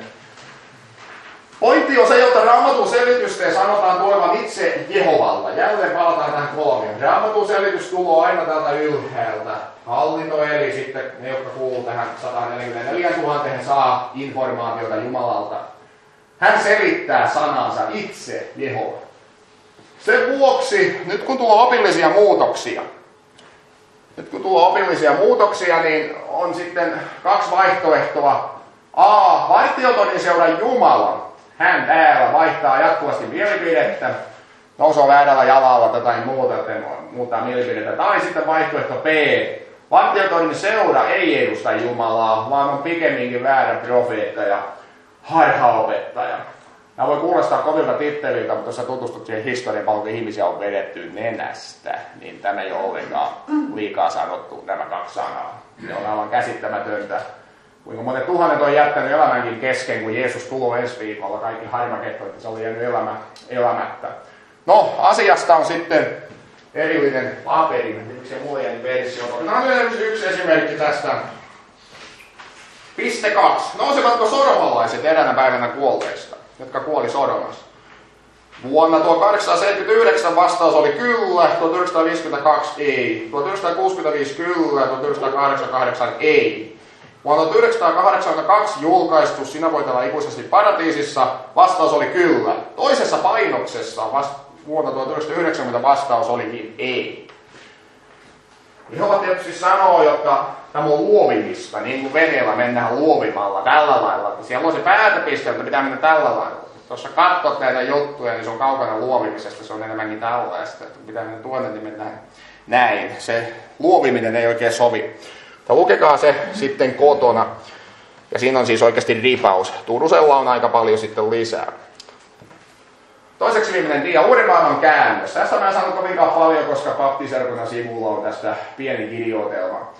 Pointti on se, jota Raamatun selitysten sanotaan tulevan itse Jehovalta. Jälleen palataan tähän kolmeen. Raamatun selitys tulee aina täältä ylhäältä. Hallinto eli sitten ne, jotka kuuluu tähän 144 000, saa informaatiota Jumalalta. Hän selittää sanansa itse Jehova. Sen vuoksi, nyt kun tulee opillisia muutoksia, niin on sitten kaksi vaihtoehtoa. A. Vartiotonin seuran Jumala. Hän täällä vaihtaa jatkuvasti mielipidettä. Nousee väärällä jalalla tai muuttaa mielipidettä. Tai sitten vaihtoehto B. Vartiotonin seura ei edusta Jumalaa, vaan on pikemminkin väärä profeetta ja harhaopettaja. Nämä voi kuulostaa kovilta titteliltä, mutta jos sä tutustut siihen historiaan, paljon ihmisiä on vedetty nenästä, niin tämä ei ole ollenkaan liikaa sanottu, nämä kaksi sanaa. Ne on aivan käsittämätöntä. Kuinka monet tuhannet on jättänyt elämänkin kesken, kun Jeesus tulee ensi viikolla, kaikki harmakehtoi, että se oli jäänyt elämättä. No, asiasta on sitten erillinen paperi, miksi se mulla jäänyt versio. Otetaan yksi esimerkki tästä. Piste 2. Nousevatko soromalaiset eräänä päivänä kuolleista, jotka kuoli Sodomassa? Vuonna 1879 vastaus oli kyllä, 1952 ei, 1965 kyllä, 1988 ei. Vuonna 1982 julkaistu Sinä voit elää ikuisesti paratiisissa vastaus oli kyllä. Toisessa painoksessa vuonna 1990 vastaus olikin ei. Jehova tietysti sanoo, että tämä on luovimista, niin kuin veneellä mennään luovimalla tällä lailla. Siellä on se päätöpiste, että pitää mennä tällä lailla. Tuossa katsot näitä juttuja, niin se on kaukana luovimisesta, se on enemmänkin tällaista. Että pitää mennä tuonne, niin mennään näin. Se luoviminen ei oikein sovi. Lukekaa se sitten kotona. Ja siinä on siis oikeasti ripaus. Turusella on aika paljon sitten lisää. Toiseksi viimeinen dia, uuden maailman käännös. Tästä mä en sanonut kovinkaan paljon, koska baptiserkunnan sivulla on tästä pieni kirjoitelma.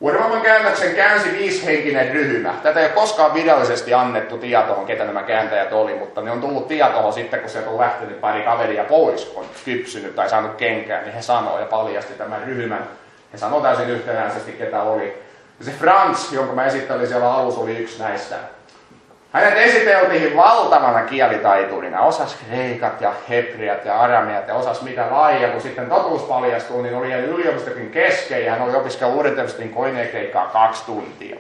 Uuden maailman käännöksen käänsi 5-henkinen ryhmä. Tätä ei ole koskaan virallisesti annettu tietoon, ketä nämä kääntäjät oli, mutta ne on tullut tietoon sitten, kun sieltä on lähtenyt pari kaveria pois, kun on kypsynyt tai saanut kenkään, niin he sanoo ja paljasti tämän ryhmän. He sanoo täysin yhtenäisesti, ketä oli. Ja se Franz, jonka mä esittelin siellä alussa, oli yksi näistä. Hänet esiteltiin valtavana kielitaiturina. Osas kreikat ja hebreat ja arameat ja osas mitä laajia. Kun sitten totuus paljastuu, niin oli yliopistokin kesken ja hän oli opiskellut Uudentevistin koinekreikkaa 2 tuntia.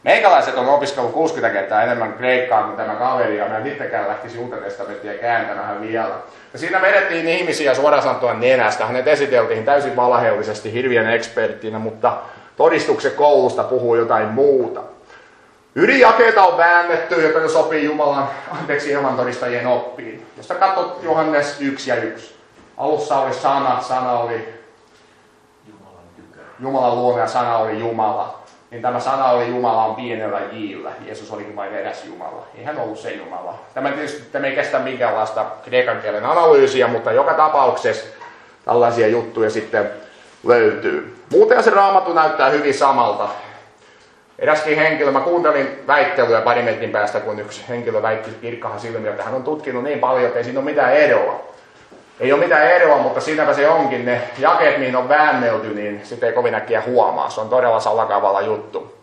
Meikäläiset on opiskellut 60 kertaa enemmän kreikkaa kuin tämä kaveri ja mä en itsekään lähtisi Uutta testamenttia kääntämään vielä. Ja siinä vedettiin ihmisiä suoraan sanottuna nenästä. Hänet esiteltiin täysin valheellisesti hirviön eksperttinä, mutta todistukset koulusta puhuu jotain muuta. Ydinjakeita on väännetty, jotta ne sopii Jehovan todistajien oppiin. Jos sä katsot Johannes 1 ja 1. Alussa oli sana oli Jumalan luoma ja sana oli Jumala. Niin tämä sana oli Jumala on pienellä jillä. Jeesus olikin vain eräs Jumala. Ei hän ollut se Jumala. Tämä ei kestä minkäänlaista kreikan kielen analyysiä, mutta joka tapauksessa tällaisia juttuja sitten löytyy. Muuten se Raamattu näyttää hyvin samalta. Eräskin henkilö, mä kuuntelin väittelyä pari metrin päästä, kun yksi henkilö väitti kirkkahan silmiä, että hän on tutkinut niin paljon, että ei siinä ole mitään eroa. Ei ole mitään eroa, mutta siinäpä se onkin. Ne jakeet, mihin on väännelty, niin sitä ei kovin äkkiä huomaa. Se on todella salakavalla juttu.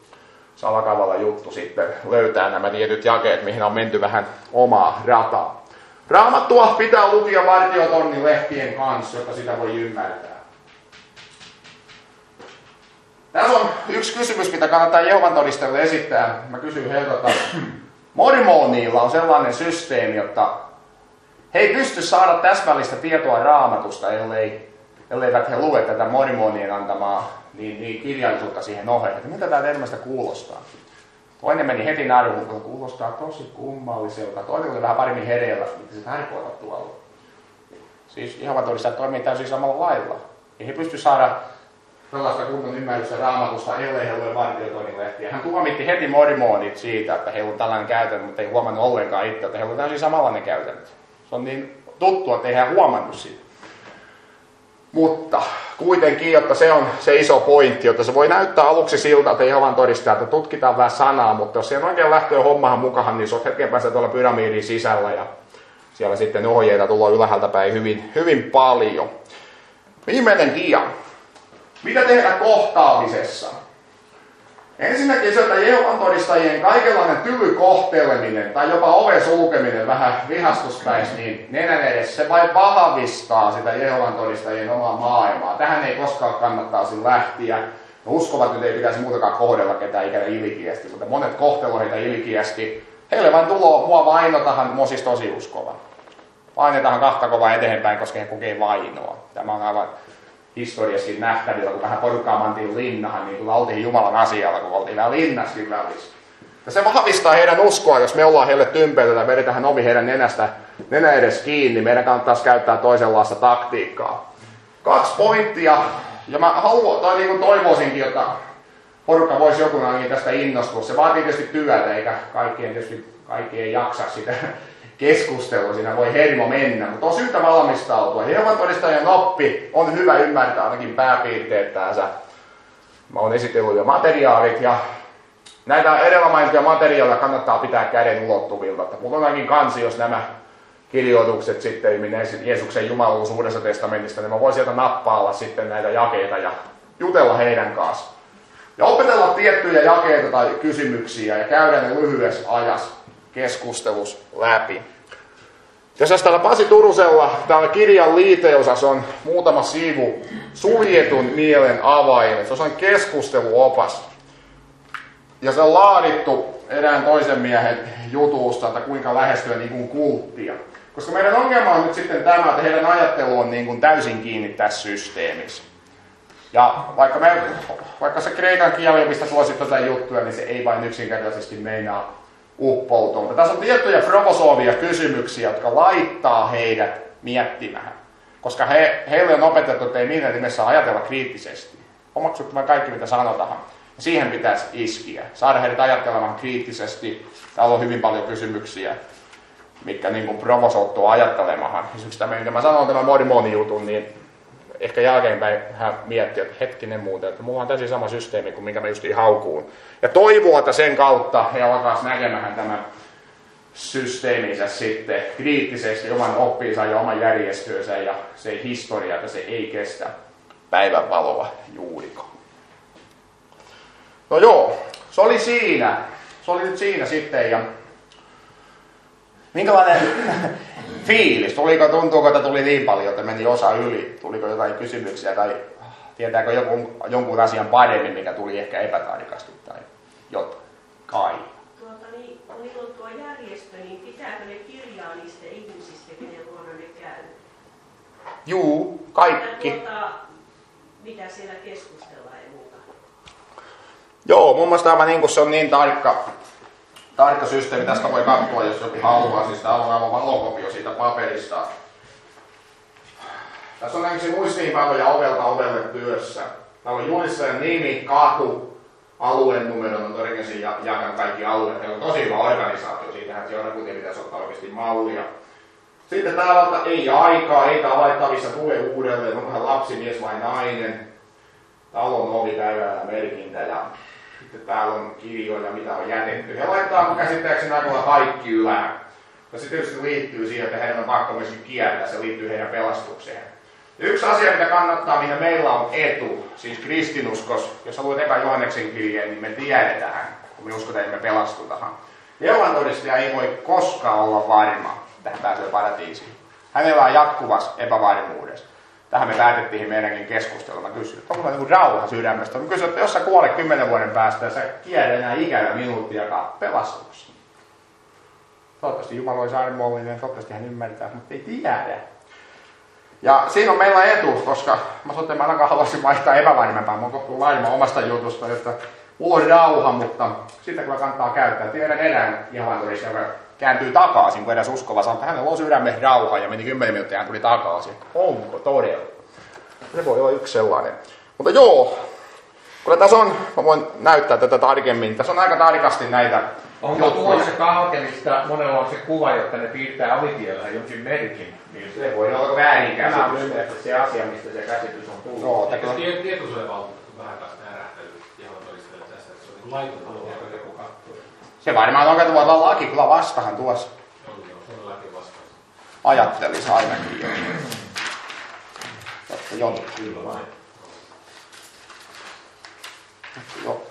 Salakavalla juttu sitten löytää nämä tietyt jakeet, mihin on menty vähän omaa rataa. Raamattua pitää lukea Vartiotornin lehtien kanssa, jotta sitä voi ymmärtää. Tässä on yksi kysymys, mitä kannattaa Jehovan todistajille esittää. Mä kysyn heiltä, että mormonilla on sellainen systeemi, jotta he ei pysty saada täsmällistä tietoa Raamatusta, elleivät he lue tätä mormonien antamaa niin kirjallisuutta siihen oheen. Että mitä tämä termistä kuulostaa? Toinen meni heti naruun, kun kuulostaa tosi kummalliselta. Toinen oli vähän paremmin hereillä, mitä se tarkoittaa tuolla. Siis Jehovan todistajat toimii täysin samalla lailla. Ei he pysty saada tällaista kunnon ymmärrystä Raamatusta, ellei he lue Vartiotornin lehtiä. Hän tuomitti heti mormonit siitä, että heillä on tällainen käytäntö, mutta ei huomannut ollenkaan itse, että heillä on täysin samanlainen käytäntö. Se on niin tuttu, että ei hän huomannut siitä. Mutta kuitenkin, jotta se on se iso pointti, jotta se voi näyttää aluksi siltä, että Jehovan todistaa, että tutkitaan vähän sanaa, mutta jos siihen oikein lähtee hommahan mukaan, niin se on hetken päästä tuolla pyramidin sisällä ja siellä sitten ohjeita tulee ylhäältä päin hyvin paljon. Viimeinen dia. Mitä tehdä kohtaamisessa? Ensinnäkin se, että Jehovan todistajien kaikenlainen tyly kohteleminen tai jopa oven sulkeminen vähän vihastuspäis, niin nenän edessä se vain vahvistaa sitä Jehovan todistajien omaa maailmaa. Tähän ei koskaan kannattaisi lähteä. No uskovat nyt ei pitäisi muutakaan kohdella ketään ikinä ilkiästi, mutta monet kohtelu heitä ilkiästi. Heille vain tulo, mua vainotahan, mä oon siis tosi uskova. Painetahan kahta kovaa eteenpäin, koska he kokee vainoa. Tämä on aivan historiassakin nähtävillä, kun vähän porukkaa mantiin linnahan, niin kyllä oltiin Jumalan asialla, kun oltiin vähän linnaskin välissä. Ja se vahvistaa heidän uskoa, jos me ollaan heille tympeitä tai vedetään ovi heidän nenä edes kiinni, meidän kannattaisi käyttää toisenlaista taktiikkaa. 2 pointtia, ja mä toivoisinkin, että porukka voisi joku ainakin tästä innostua. Se vaatii tietysti työtä, eikä kaikki ei jaksa sitä keskustelua, siinä voi hermo mennä, mutta on syytä valmistautua. Jehovan todistajien oppi on hyvä ymmärtää ainakin pääpiirteittänsä. Mä oon esitellyt jo materiaalit ja näitä edellä mainittuja materiaaleja kannattaa pitää käden ulottuvilta. Mulla on ainakin kansi, jos nämä kirjoitukset sitten Jeesuksen jumaluus Uudessa testamentista, niin mä voin sieltä nappailla sitten näitä jakeita ja jutella heidän kanssaan. Ja opetella tiettyjä jakeita tai kysymyksiä ja käydä ne lyhyessä ajassa keskustelus läpi. Tässä täällä Pasi Turusella, täällä kirjan liiteosassa on muutama sivu suljetun mielen avaimet. Se on keskusteluopas. Ja se on laadittu erään toisen miehen jutusta, että kuinka lähestyä niin kuin kulttia. Koska meidän ongelma on nyt sitten tämä, että heidän ajattelu on niin kuin täysin kiinni tässä systeemissä. Ja vaikka se kreikan kieli, mistä suosit tätä juttuja, niin se ei vain yksinkertaisesti meinaa uppoutua. Mutta tässä on tiettyjä provosoivia kysymyksiä, jotka laittaa heidät miettimään. Koska heille on opetettu, että ei missään nimessä ajatella kriittisesti. Omaksuttamaan kaikki, mitä sanotaan. Ja siihen pitäisi iskiä. Saada heidät ajattelemaan kriittisesti. Täällä on hyvin paljon kysymyksiä, mitkä niin provosoittuu ajattelemaan. Esimerkiksi tämä, mitä mä sanon, tämä mormonijutun, niin ehkä jälkeenpäin hän miettii, että hetkinen muuten, että mulla on täysin sama systeemi kuin minkä mä justiin haukuun. Ja toivoo, että sen kautta he alkaisi näkemään tämän systeeminsä sitten kriittisesti oman oppinsa ja oman järjestöönsä ja se historia, että se ei kestä päivänvaloa juurikaan. No joo, se oli siinä. Se oli nyt siinä sitten ja minkälainen fiilis? Tuntuuko, että tuli niin paljon, että meni osa yli? Tuliko jotain kysymyksiä tai tietääkö jonkun asian paremmin, mikä tuli ehkä epätarkasti tai jotain? Kai. Oliko tuo järjestö, niin pitääkö ne kirjaa niistä ihmisistä, kenen luona ne käy? Juu, kaikki. Mitä siellä keskustellaan ja muuta? Joo, mun mielestä aivan niin kuin se on niin tarkka systeemi, tästä voi katsoa, jos joku haluaa. Siis täällä on aivan valokopio siitä paperista. Tässä on näkyisi muistiinpanoja ovelta ovelle työssä. Täällä on julistajan nimi, katu, alueen numero, on todennäköisesti jakanut kaikki alueet. Heillä on tosi hyvä organisaatio, siitähän seurakuntien pitäisi ottaa oikeasti mallia. Sitten täällä on, ei aikaa, ei tavaittavissa, tule uudelleen, onkohan lapsi, mies vai nainen. Talon ovi, päivällä merkintä ja Sitten täällä on kirjoja, mitä on jätetty. He laittaa käsittääkseni aika kaikki ylää. Ja se tietysti liittyy siihen, että heidän on pakko myöskin kiertää, se liittyy heidän pelastukseen. Ja yksi asia, mitä kannattaa, mihin meillä on etu, siis kristinuskos, jos haluat eka Johanneksen kirjeen, niin me tiedetään, kun me uskotaan, että me pelastutahan. Jehovan todistaja ei voi koskaan olla varma, että hän pääsee paratiisiin. Hän elää jatkuvassa epävarmuudessa. Tähän me päätettiin meidänkin keskustelua. Mä kysyin, että onko joku rauha sydämestä? Mä kysyin, että jos sä kuolet 10 vuoden päästä ja sä kierrät enää ikävä minuuttiakaan pelastuksessa. Toivottavasti Jumala olisi armollinen, toivottavasti hän ymmärtää, mutta ei tiedä. Ja siinä on meillä etu, koska mä ainakaan haluaisin vaihtaa epävarmempaa. Mä oon kohtuun varma omasta jutusta, että mulla on rauha, mutta sitä kyllä kannattaa käyttää. Tiedän erään Jehovan, joka kääntyy takaisin, kun edes uskova sanoo, että hänellä on sydämen rauha ja meni 10 minuuttia ja hän tuli takaisin. Onko todella? Se voi olla yksi sellainen. Mutta joo, kyllä tässä on, mä voin näyttää tätä tarkemmin, tässä on aika tarkasti näitä. Onko tuossa kahtelista, monella on se kuva, jotta ne piirtää avitiellä jonkin merkin? Niin Se voi olla väärinkäsitys. Tämä on ymmärretty se asia, mistä se käsitys on tullut. Joo, Eikö tietosuojavaltuutettu vähän kanssa ärähtänyt Jehovan todistajille tästä, että se on niin laitonta, että joku katsoo? Se varmaan on tuolla laki kyllä vastahan tuossa. On joo, se on laki vastaan. Ajattelisi ainakin jo. Totta, joo. Kyllä vain. Joo.